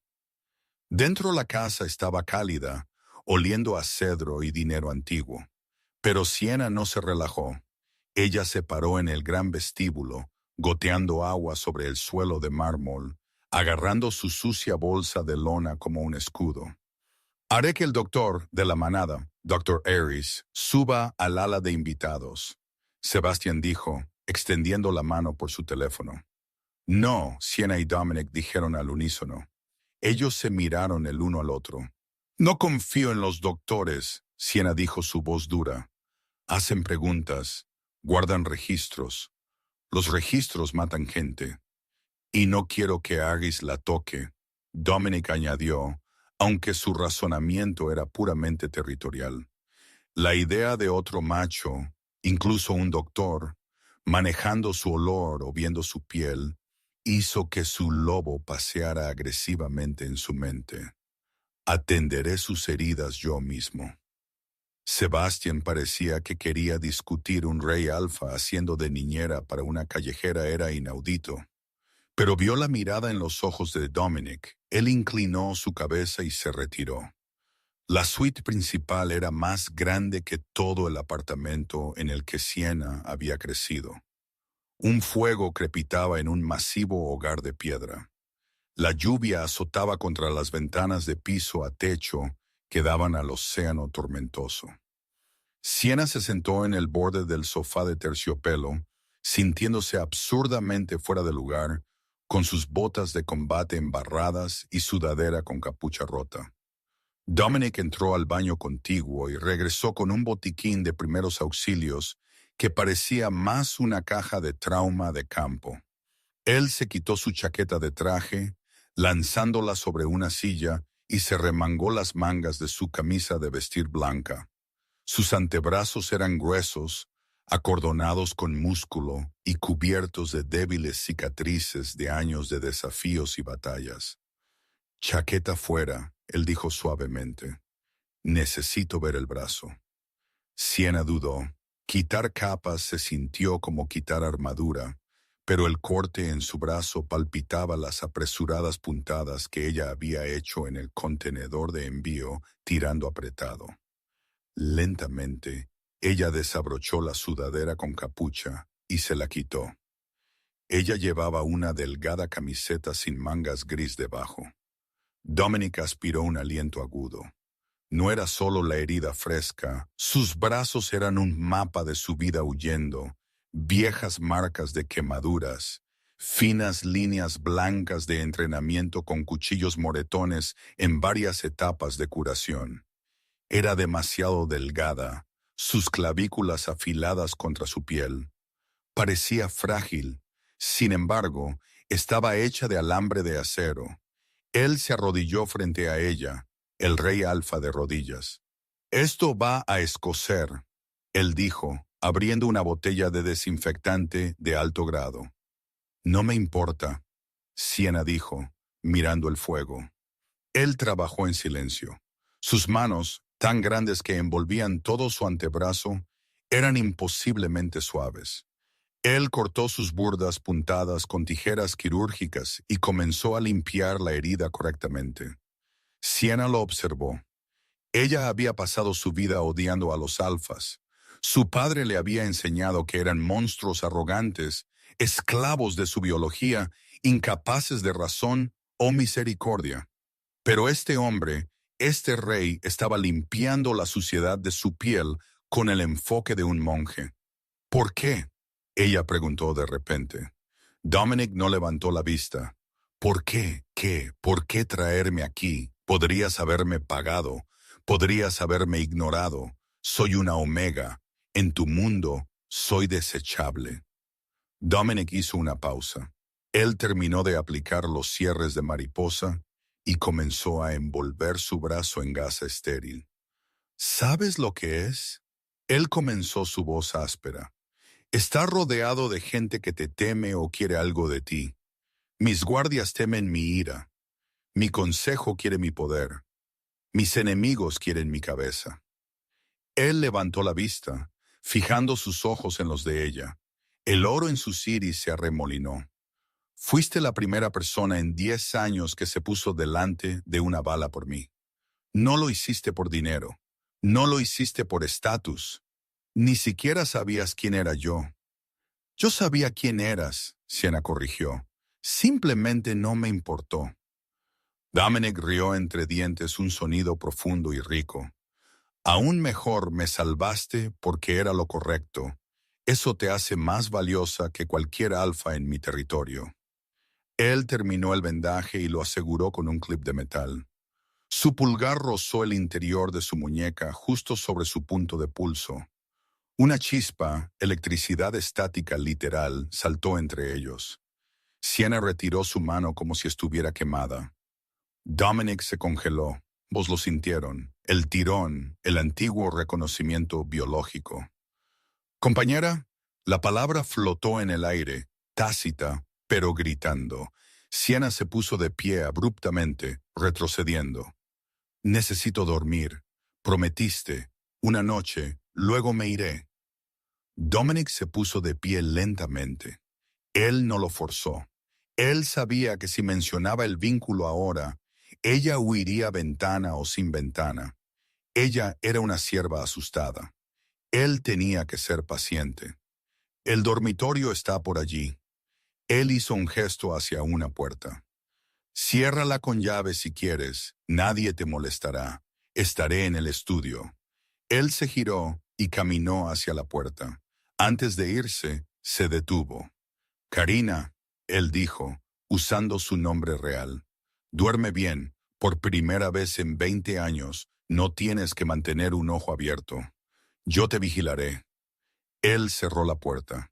Dentro la casa estaba cálida, oliendo a cedro y dinero antiguo. Pero Siena no se relajó. Ella se paró en el gran vestíbulo, goteando agua sobre el suelo de mármol, agarrando su sucia bolsa de lona como un escudo. Haré que el doctor de la manada, Dr. Aries, suba al ala de invitados, Sebastian dijo, extendiendo la mano por su teléfono. No, Siena y Dominic dijeron al unísono. Ellos se miraron el uno al otro. No confío en los doctores, Siena dijo su voz dura. Hacen preguntas, guardan registros. Los registros matan gente. Y no quiero que Aries la toque, Dominic añadió, aunque su razonamiento era puramente territorial. La idea de otro macho, incluso un doctor, manejando su olor o viendo su piel, hizo que su lobo paseara agresivamente en su mente. Atenderé sus heridas yo mismo. Sebastian parecía que quería discutir un rey alfa haciendo de niñera para una callejera era inaudito. Pero vio la mirada en los ojos de Dominic. Él inclinó su cabeza y se retiró. La suite principal era más grande que todo el apartamento en el que Siena había crecido. Un fuego crepitaba en un masivo hogar de piedra. La lluvia azotaba contra las ventanas de piso a techo que daban al océano tormentoso. Siena se sentó en el borde del sofá de terciopelo, sintiéndose absurdamente fuera de lugar, con sus botas de combate embarradas y sudadera con capucha rota. Dominic entró al baño contiguo y regresó con un botiquín de primeros auxilios que parecía más una caja de trauma de campo. Él se quitó su chaqueta de traje, lanzándola sobre una silla y se remangó las mangas de su camisa de vestir blanca. Sus antebrazos eran gruesos, acordonados con músculo y cubiertos de débiles cicatrices de años de desafíos y batallas. Chaqueta fuera, él dijo suavemente. Necesito ver el brazo. Siena dudó. Quitar capas se sintió como quitar armadura, pero el corte en su brazo palpitaba las apresuradas puntadas que ella había hecho en el contenedor de envío tirando apretado. Lentamente, ella desabrochó la sudadera con capucha y se la quitó. Ella llevaba una delgada camiseta sin mangas gris debajo. Dominic aspiró un aliento agudo. No era solo la herida fresca, sus brazos eran un mapa de su vida huyendo, viejas marcas de quemaduras, finas líneas blancas de entrenamiento con cuchillos moretones en varias etapas de curación. Era demasiado delgada, sus clavículas afiladas contra su piel. Parecía frágil, sin embargo, estaba hecha de alambre de acero. Él se arrodilló frente a ella, el rey alfa de rodillas. Esto va a escocer, él dijo, abriendo una botella de desinfectante de alto grado. No me importa, Sienna dijo, mirando el fuego. Él trabajó en silencio. Sus manos, tan grandes que envolvían todo su antebrazo, eran imposiblemente suaves. Él cortó sus burdas puntadas con tijeras quirúrgicas y comenzó a limpiar la herida correctamente. Sienna lo observó. Ella había pasado su vida odiando a los alfas. Su padre le había enseñado que eran monstruos arrogantes, esclavos de su biología, incapaces de razón o misericordia. Pero este hombre, este rey, estaba limpiando la suciedad de su piel con el enfoque de un monje. ¿Por qué? Ella preguntó de repente. Dominic no levantó la vista. ¿Por qué? ¿Qué? ¿Por qué traerme aquí? Podrías haberme pagado. Podrías haberme ignorado. Soy una omega. En tu mundo, soy desechable. Dominic hizo una pausa. Él terminó de aplicar los cierres de mariposa y comenzó a envolver su brazo en gasa estéril. ¿Sabes lo que es? Él comenzó su voz áspera. Estás rodeado de gente que te teme o quiere algo de ti. Mis guardias temen mi ira. Mi consejo quiere mi poder. Mis enemigos quieren mi cabeza. Él levantó la vista, fijando sus ojos en los de ella. El oro en sus iris se arremolinó. Fuiste la primera persona en 10 años que se puso delante de una bala por mí. No lo hiciste por dinero. No lo hiciste por estatus. Ni siquiera sabías quién era yo. Yo sabía quién eras, Sienna corrigió. Simplemente no me importó. Dominic rió entre dientes un sonido profundo y rico. Aún mejor me salvaste porque era lo correcto. Eso te hace más valiosa que cualquier alfa en mi territorio. Él terminó el vendaje y lo aseguró con un clip de metal. Su pulgar rozó el interior de su muñeca justo sobre su punto de pulso. Una chispa, electricidad estática literal, saltó entre ellos. Sienna retiró su mano como si estuviera quemada. Dominic se congeló. Vos lo sintieron. El tirón, el antiguo reconocimiento biológico. Compañera, la palabra flotó en el aire, tácita, pero gritando. Sienna se puso de pie abruptamente, retrocediendo. Necesito dormir. Prometiste. Una noche, luego me iré. Dominic se puso de pie lentamente. Él no lo forzó. Él sabía que si mencionaba el vínculo ahora, ella huiría ventana o sin ventana. Ella era una sierva asustada. Él tenía que ser paciente. El dormitorio está por allí. Él hizo un gesto hacia una puerta. Ciérrala con llave si quieres, nadie te molestará. Estaré en el estudio. Él se giró y caminó hacia la puerta. Antes de irse, se detuvo. Karina, él dijo, usando su nombre real. Duerme bien, por primera vez en 20 años, no tienes que mantener un ojo abierto. Yo te vigilaré. Él cerró la puerta.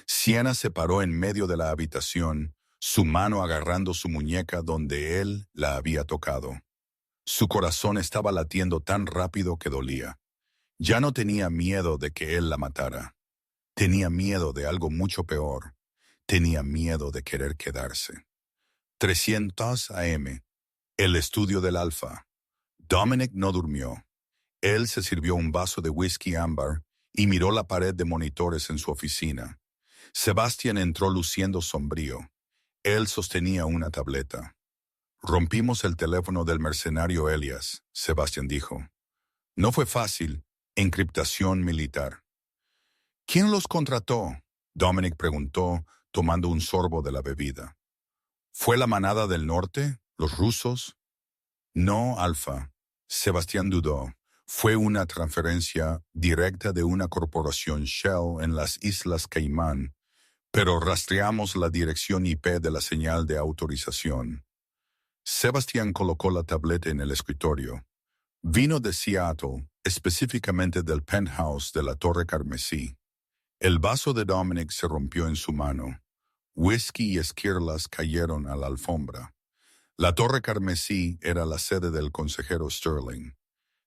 Sienna se paró en medio de la habitación, su mano agarrando su muñeca donde él la había tocado. Su corazón estaba latiendo tan rápido que dolía. Ya no tenía miedo de que él la matara. Tenía miedo de algo mucho peor. Tenía miedo de querer quedarse. 300 AM. El estudio del alfa. Dominic no durmió. Él se sirvió un vaso de whisky ámbar y miró la pared de monitores en su oficina. Sebastian entró luciendo sombrío. Él sostenía una tableta. Rompimos el teléfono del mercenario Elias, Sebastian dijo. No fue fácil. Encriptación militar. ¿Quién los contrató? Dominic preguntó, tomando un sorbo de la bebida. ¿Fue la manada del norte? ¿Los rusos? No, Alfa. Sebastián dudó. Fue una transferencia directa de una corporación Shell en las Islas Caimán, pero rastreamos la dirección IP de la señal de autorización. Sebastián colocó la tableta en el escritorio. Vino de Seattle, específicamente del penthouse de la Torre Carmesí. El vaso de Dominic se rompió en su mano. Whisky y esquirlas cayeron a la alfombra. La Torre Carmesí era la sede del consejero Sterling.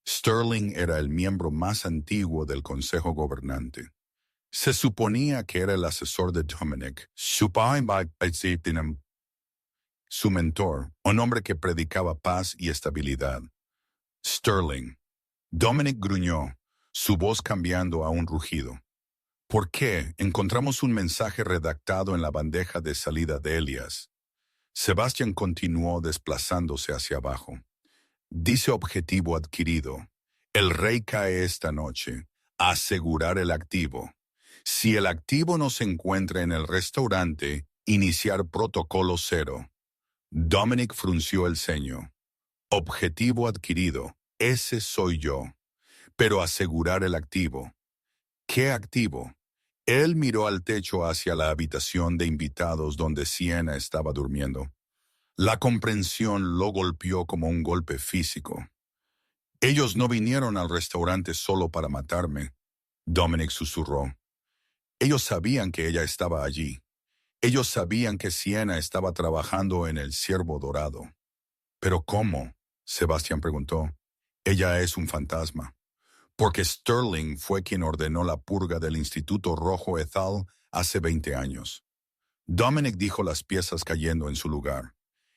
Sterling era el miembro más antiguo del Consejo Gobernante. Se suponía que era el asesor de Dominic, su mentor, un hombre que predicaba paz y estabilidad. Sterling. Dominic gruñó, su voz cambiando a un rugido. ¿Por qué? Encontramos un mensaje redactado en la bandeja de salida de Elias. Sebastian continuó desplazándose hacia abajo. Dice objetivo adquirido. El rey cae esta noche. Asegurar el activo. Si el activo no se encuentra en el restaurante, iniciar protocolo 0. Dominic frunció el ceño. Objetivo adquirido. Ese soy yo. Pero asegurar el activo. ¿Qué activo? Él miró al techo hacia la habitación de invitados donde Sienna estaba durmiendo. La comprensión lo golpeó como un golpe físico. Ellos no vinieron al restaurante solo para matarme, Dominic susurró. Ellos sabían que ella estaba allí. Ellos sabían que Sienna estaba trabajando en el Ciervo Dorado. ¿Pero cómo? Sebastián preguntó. Ella es un fantasma. Porque Sterling fue quien ordenó la purga del Instituto Rojo Ethel hace 20 años. Dominic dijo las piezas cayendo en su lugar.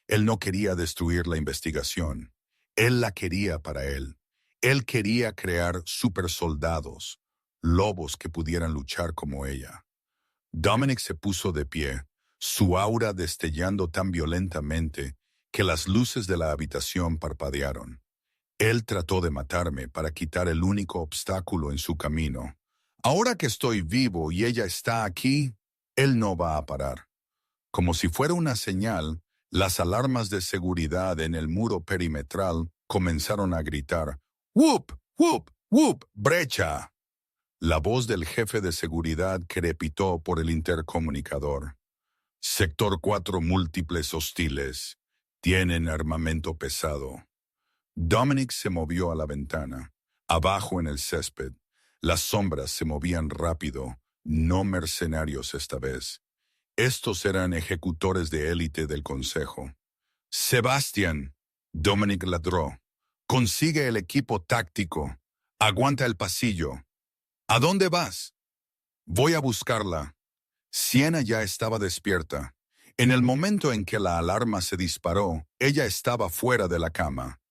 Él no quería destruir la investigación. Él la quería para él. Él quería crear supersoldados, lobos que pudieran luchar como ella. Dominic se puso de pie, su aura destellando tan violentamente que las luces de la habitación parpadearon. Él trató de matarme para quitar el único obstáculo en su camino. Ahora que estoy vivo y ella está aquí, él no va a parar. Como si fuera una señal, las alarmas de seguridad en el muro perimetral comenzaron a gritar, ¡Whoop! ¡Whoop! ¡Whoop! ¡Brecha! La voz del jefe de seguridad crepitó por el intercomunicador. Sector 4 múltiples hostiles. Tienen armamento pesado. Dominic se movió a la ventana. Abajo en el césped, las sombras se movían rápido, no mercenarios esta vez. Estos eran ejecutores de élite del consejo. Sebastián, Dominic ladró. Consigue el equipo táctico. Aguanta el pasillo. ¿A dónde vas? Voy a buscarla. Sienna ya estaba despierta. En el momento en que la alarma se disparó, ella estaba fuera de la cama.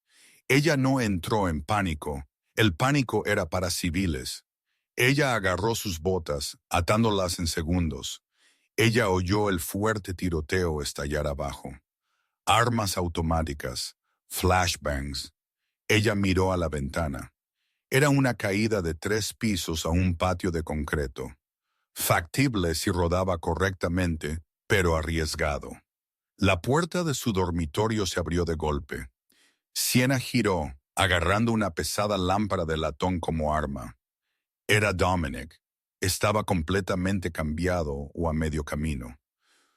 Ella no entró en pánico. El pánico era para civiles. Ella agarró sus botas, atándolas en segundos. Ella oyó el fuerte tiroteo estallar abajo. Armas automáticas, flashbangs. Ella miró a la ventana. Era una caída de 3 pisos a un patio de concreto. Factible si rodaba correctamente, pero arriesgado. La puerta de su dormitorio se abrió de golpe. Sienna giró, agarrando una pesada lámpara de latón como arma. Era Dominic. Estaba completamente cambiado o a medio camino.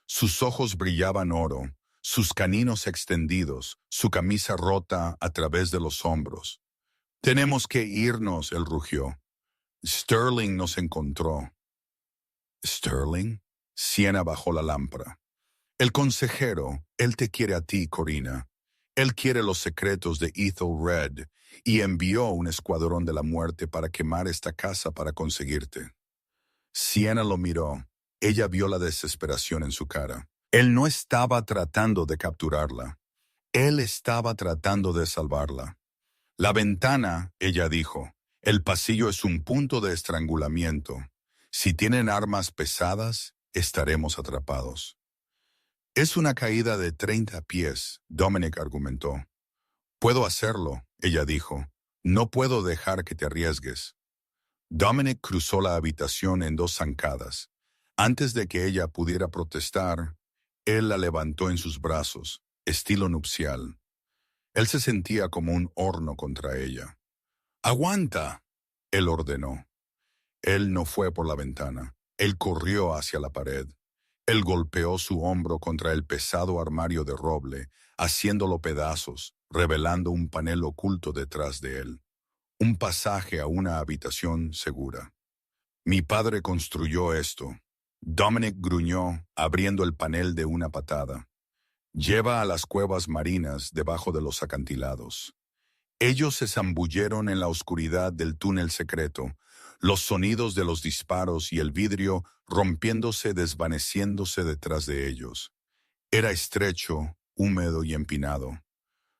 Sus ojos brillaban oro, sus caninos extendidos, su camisa rota a través de los hombros. «Tenemos que irnos», él rugió. Sterling nos encontró. ¿Sterling? Sienna bajó la lámpara. El consejero, él te quiere a ti, Corina. Él quiere los secretos de Ethelred y envió un escuadrón de la muerte para quemar esta casa para conseguirte. Sienna lo miró. Ella vio la desesperación en su cara. Él no estaba tratando de capturarla. Él estaba tratando de salvarla. La ventana, ella dijo. El pasillo es un punto de estrangulamiento. Si tienen armas pesadas, estaremos atrapados. Es una caída de 30 pies, Dominic argumentó. Puedo hacerlo, ella dijo. No puedo dejar que te arriesgues. Dominic cruzó la habitación en 2 zancadas. Antes de que ella pudiera protestar, él la levantó en sus brazos, estilo nupcial. Él se sentía como un horno contra ella. ¡Aguanta!, él ordenó. Él no fue por la ventana. Él corrió hacia la pared. Él golpeó su hombro contra el pesado armario de roble, haciéndolo pedazos, revelando un panel oculto detrás de él. Un pasaje a una habitación segura. Mi padre construyó esto. Dominic gruñó, abriendo el panel de una patada. Lleva a las cuevas marinas debajo de los acantilados. Ellos se zambulleron en la oscuridad del túnel secreto, los sonidos de los disparos y el vidrio rompiéndose, desvaneciéndose detrás de ellos. Era estrecho, húmedo y empinado.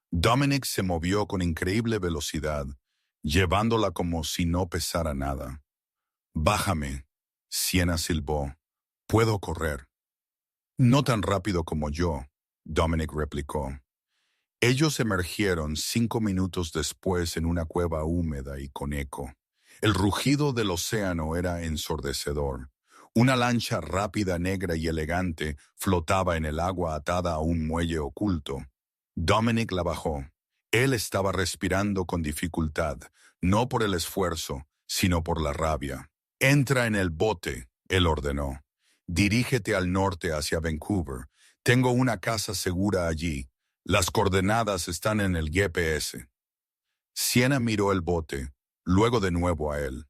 Dominic se movió con increíble velocidad, llevándola como si no pesara nada. «Bájame», Sienna silbó. «Puedo correr». «No tan rápido como yo», Dominic replicó. Ellos emergieron 5 minutos después en una cueva húmeda y con eco. El rugido del océano era ensordecedor. Una lancha rápida, negra y elegante flotaba en el agua atada a un muelle oculto. Dominic la bajó. Él estaba respirando con dificultad, no por el esfuerzo, sino por la rabia. «Entra en el bote», él ordenó. «Dirígete al norte hacia Vancouver. Tengo una casa segura allí. Las coordenadas están en el GPS». Sienna miró el bote, luego de nuevo a él.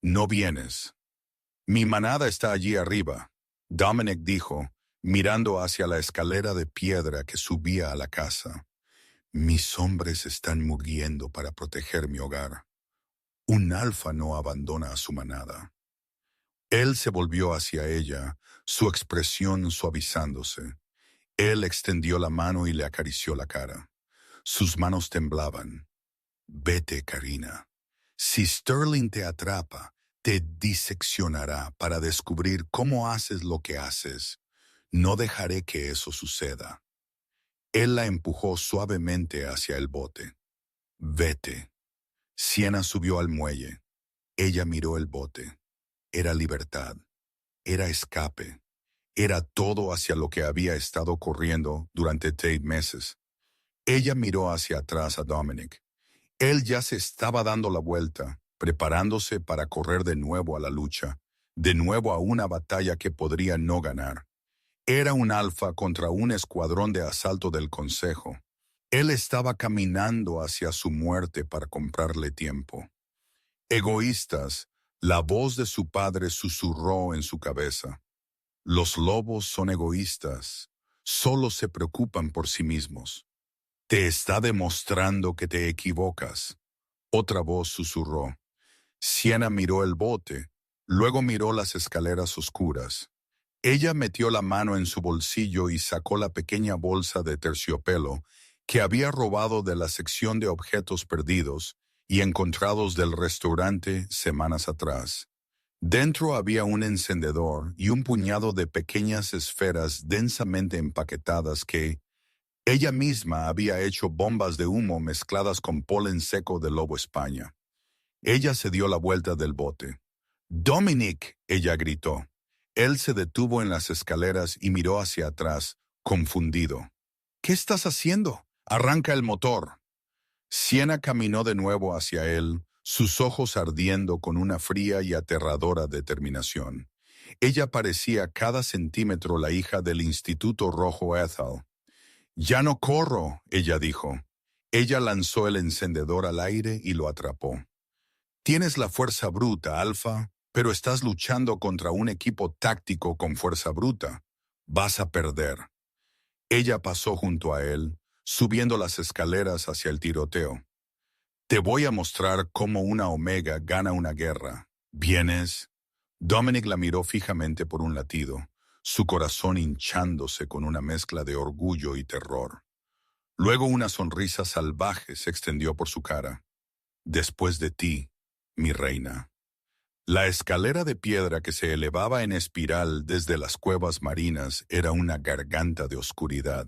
«No vienes». «Mi manada está allí arriba», Dominic dijo, mirando hacia la escalera de piedra que subía a la casa. «Mis hombres están muriendo para proteger mi hogar. Un alfa no abandona a su manada». Él se volvió hacia ella, su expresión suavizándose. Él extendió la mano y le acarició la cara. Sus manos temblaban. «Vete, Karina. Si Sterling te atrapa, te diseccionará para descubrir cómo haces lo que haces. No dejaré que eso suceda». Él la empujó suavemente hacia el bote. «Vete». Sienna subió al muelle. Ella miró el bote. Era libertad. Era escape. Era todo hacia lo que había estado corriendo durante 3 meses. Ella miró hacia atrás a Dominic. Él ya se estaba dando la vuelta, preparándose para correr de nuevo a la lucha, de nuevo a una batalla que podría no ganar. Era un alfa contra un escuadrón de asalto del Consejo. Él estaba caminando hacia su muerte para comprarle tiempo. «Egoístas», la voz de su padre susurró en su cabeza. «Los lobos son egoístas, solo se preocupan por sí mismos». «Te está demostrando que te equivocas», otra voz susurró. Sienna miró el bote, luego miró las escaleras oscuras. Ella metió la mano en su bolsillo y sacó la pequeña bolsa de terciopelo que había robado de la sección de objetos perdidos y encontrados del restaurante semanas atrás. Dentro había un encendedor y un puñado de pequeñas esferas densamente empaquetadas que ella misma había hecho bombas de humo mezcladas con polen seco de lobo España. Ella se dio la vuelta del bote. «¡Dominic!», ella gritó. Él se detuvo en las escaleras y miró hacia atrás, confundido. «¿Qué estás haciendo? Arranca el motor». Sienna caminó de nuevo hacia él, sus ojos ardiendo con una fría y aterradora determinación. Ella parecía cada centímetro la hija del Instituto Rojo Ethel. «Ya no corro», ella dijo. Ella lanzó el encendedor al aire y lo atrapó. «Tienes la fuerza bruta, Alfa, pero estás luchando contra un equipo táctico con fuerza bruta. Vas a perder». Ella pasó junto a él, subiendo las escaleras hacia el tiroteo. «Te voy a mostrar cómo una Omega gana una guerra. ¿Vienes?» Dominic la miró fijamente por un latido, su corazón hinchándose con una mezcla de orgullo y terror. Luego una sonrisa salvaje se extendió por su cara. «Después de ti, mi reina». La escalera de piedra que se elevaba en espiral desde las cuevas marinas era una garganta de oscuridad,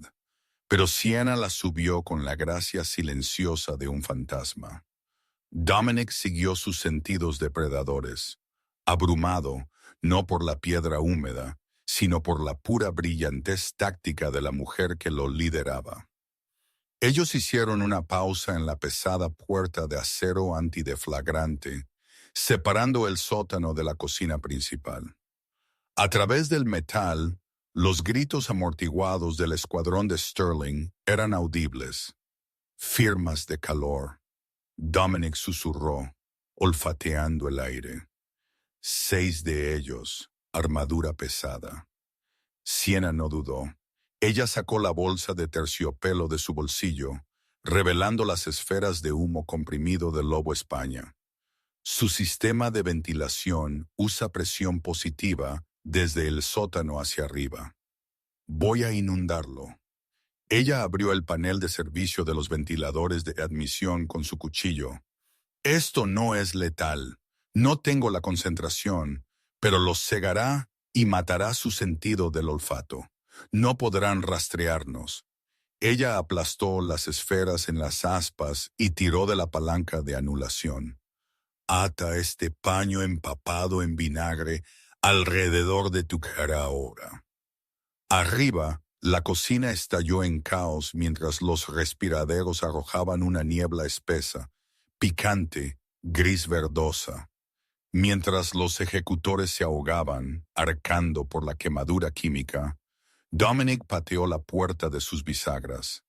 pero Sienna la subió con la gracia silenciosa de un fantasma. Dominic siguió sus sentidos depredadores, abrumado no por la piedra húmeda, sino por la pura brillantez táctica de la mujer que lo lideraba. Ellos hicieron una pausa en la pesada puerta de acero antideflagrante, separando el sótano de la cocina principal. A través del metal, los gritos amortiguados del escuadrón de Sterling eran audibles. «Firmas de calor», Dominic susurró, olfateando el aire. «6 de ellos, armadura pesada». Sienna no dudó. Ella sacó la bolsa de terciopelo de su bolsillo, revelando las esferas de humo comprimido del Lobo España. Su sistema de ventilación usa presión positiva desde el sótano hacia arriba. Voy a inundarlo. Ella abrió el panel de servicio de los ventiladores de admisión con su cuchillo. Esto no es letal. No tengo la concentración, pero los cegará y matará su sentido del olfato. No podrán rastrearnos. Ella aplastó las esferas en las aspas y tiró de la palanca de anulación. Ata este paño empapado en vinagre alrededor de tu cara ahora. Arriba, la cocina estalló en caos mientras los respiraderos arrojaban una niebla espesa, picante, gris verdosa. Mientras los ejecutores se ahogaban, arcando por la quemadura química, Dominic pateó la puerta de sus bisagras.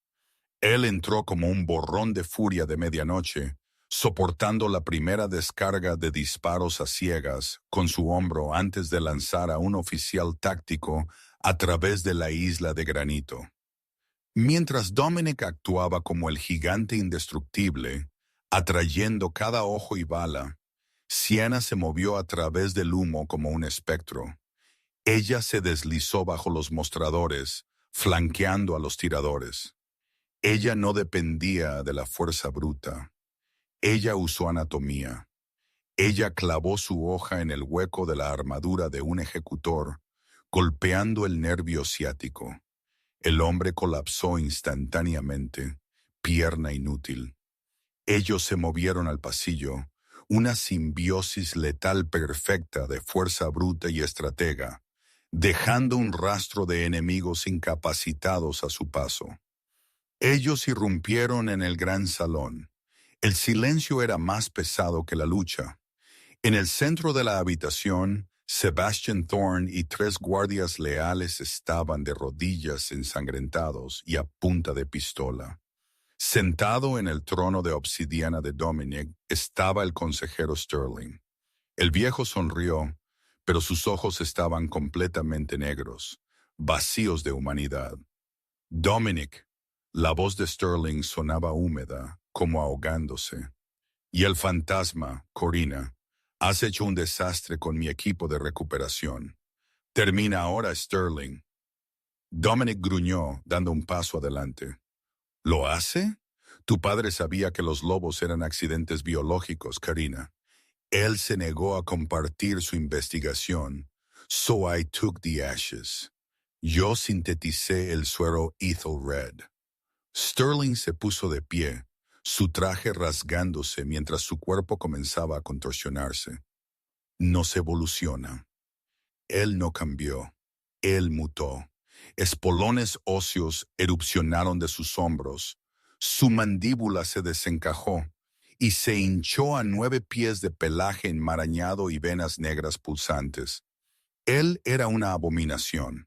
Él entró como un borrón de furia de medianoche, soportando la primera descarga de disparos a ciegas con su hombro antes de lanzar a un oficial táctico a través de la isla de granito. Mientras Dominic actuaba como el gigante indestructible, atrayendo cada ojo y bala, Sienna se movió a través del humo como un espectro. Ella se deslizó bajo los mostradores, flanqueando a los tiradores. Ella no dependía de la fuerza bruta. Ella usó anatomía. Ella clavó su hoja en el hueco de la armadura de un ejecutor, golpeando el nervio ciático. El hombre colapsó instantáneamente, pierna inútil. Ellos se movieron al pasillo, una simbiosis letal perfecta de fuerza bruta y estratega, dejando un rastro de enemigos incapacitados a su paso. Ellos irrumpieron en el gran salón. El silencio era más pesado que la lucha. En el centro de la habitación, Sebastian Thorne y 3 guardias leales estaban de rodillas ensangrentados y a punta de pistola. Sentado en el trono de obsidiana de Dominic estaba el consejero Sterling. El viejo sonrió, pero sus ojos estaban completamente negros, vacíos de humanidad. Dominic, la voz de Sterling sonaba húmeda, como ahogándose. Y el fantasma, Corina, has hecho un desastre con mi equipo de recuperación. Termina ahora, Sterling. Dominic gruñó, dando un paso adelante. ¿Lo hace? Tu padre sabía que los lobos eran accidentes biológicos, Karina. Él se negó a compartir su investigación. So I took the ashes. Yo sinteticé el suero Ethelred. Sterling se puso de pie, su traje rasgándose mientras su cuerpo comenzaba a contorsionarse. No se evoluciona. Él no cambió. Él mutó. Espolones óseos erupcionaron de sus hombros. Su mandíbula se desencajó y se hinchó a 9 pies de pelaje enmarañado y venas negras pulsantes. Él era una abominación.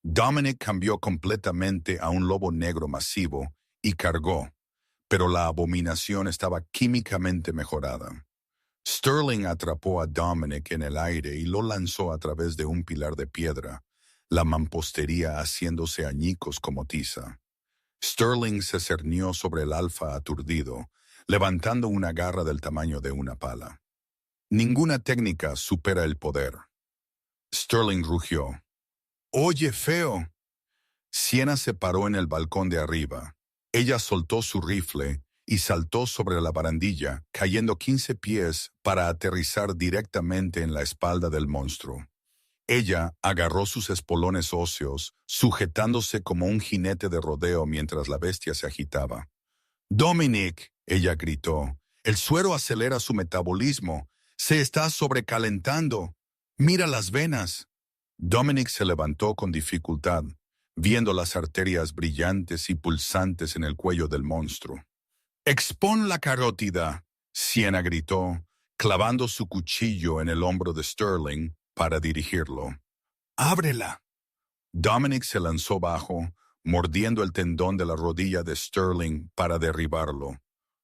Dominic cambió completamente a un lobo negro masivo y cargó, pero la abominación estaba químicamente mejorada. Sterling atrapó a Dominic en el aire y lo lanzó a través de un pilar de piedra, la mampostería haciéndose añicos como tiza. Sterling se cernió sobre el alfa aturdido, levantando una garra del tamaño de una pala. Ninguna técnica supera el poder. Sterling rugió. «¡Oye, feo!». Sienna se paró en el balcón de arriba. Ella soltó su rifle y saltó sobre la barandilla, cayendo 15 pies para aterrizar directamente en la espalda del monstruo. Ella agarró sus espolones óseos, sujetándose como un jinete de rodeo mientras la bestia se agitaba. «Dominic», ella gritó, «el suero acelera su metabolismo. Se está sobrecalentando. Mira las venas». Dominic se levantó con dificultad, viendo las arterias brillantes y pulsantes en el cuello del monstruo. «¡Expón la carótida!», Sienna gritó, clavando su cuchillo en el hombro de Sterling para dirigirlo. «¡Ábrela!». Dominic se lanzó bajo, mordiendo el tendón de la rodilla de Sterling para derribarlo.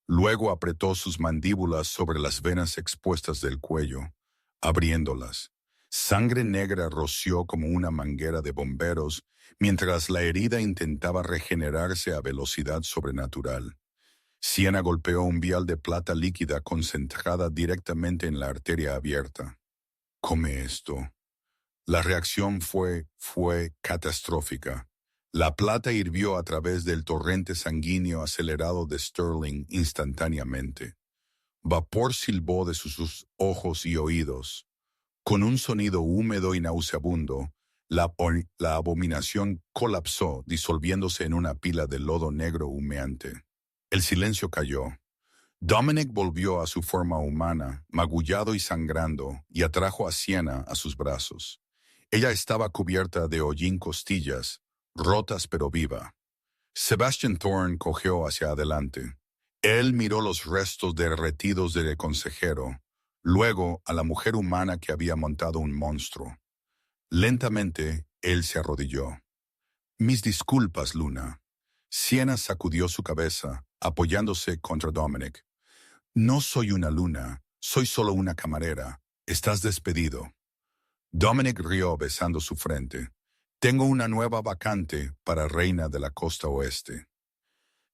Luego apretó sus mandíbulas sobre las venas expuestas del cuello, abriéndolas. Sangre negra roció como una manguera de bomberos mientras la herida intentaba regenerarse a velocidad sobrenatural. Siena golpeó un vial de plata líquida concentrada directamente en la arteria abierta. Come esto. La reacción fue catastrófica. La plata hirvió a través del torrente sanguíneo acelerado de Sterling instantáneamente. Vapor silbó de sus ojos y oídos. Con un sonido húmedo y nauseabundo, la abominación colapsó, disolviéndose en una pila de lodo negro humeante. El silencio cayó. Dominic volvió a su forma humana, magullado y sangrando, y atrajo a Siena a sus brazos. Ella estaba cubierta de hollín costillas, rotas pero viva. Sebastian Thorne cojeó hacia adelante. Él miró los restos derretidos del consejero, luego a la mujer humana que había montado un monstruo. Lentamente, él se arrodilló. Mis disculpas, Luna. Siena sacudió su cabeza, apoyándose contra Dominic. No soy una luna, soy solo una camarera. Estás despedido. Dominic rió besando su frente. Tengo una nueva vacante para reina de la costa oeste.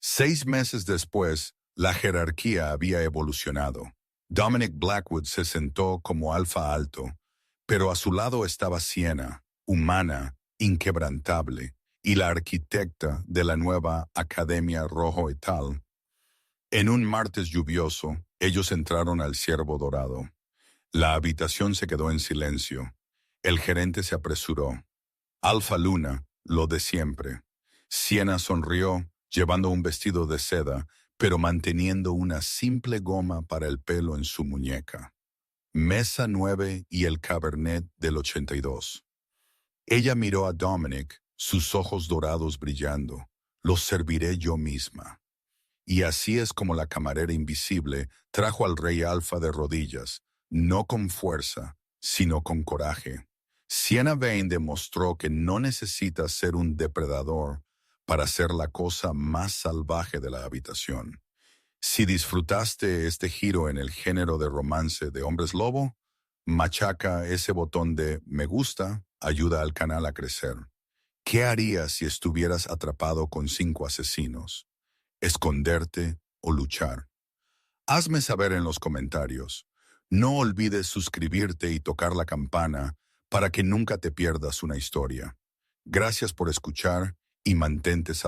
6 meses después, la jerarquía había evolucionado. Dominic Blackwood se sentó como alfa alto, pero a su lado estaba Siena, humana, inquebrantable, y la arquitecta de la nueva Academia Rojo et al. En un martes lluvioso, ellos entraron al Ciervo Dorado. La habitación se quedó en silencio. El gerente se apresuró. Alfa Luna, lo de siempre. Siena sonrió, llevando un vestido de seda, pero manteniendo una simple goma para el pelo en su muñeca. Mesa 9 y el Cabernet del 82. Ella miró a Dominic, sus ojos dorados brillando. Los serviré yo misma. Y así es como la camarera invisible trajo al rey Alfa de rodillas, no con fuerza, sino con coraje. Sienna Vane demostró que no necesita ser un depredador para ser la cosa más salvaje de la habitación. Si disfrutaste este giro en el género de romance de Hombres Lobo, machaca ese botón de me gusta, ayuda al canal a crecer. ¿Qué harías si estuvieras atrapado con 5 asesinos? ¿Esconderte o luchar? Hazme saber en los comentarios. No olvides suscribirte y tocar la campana para que nunca te pierdas una historia. Gracias por escuchar y mantente saludable.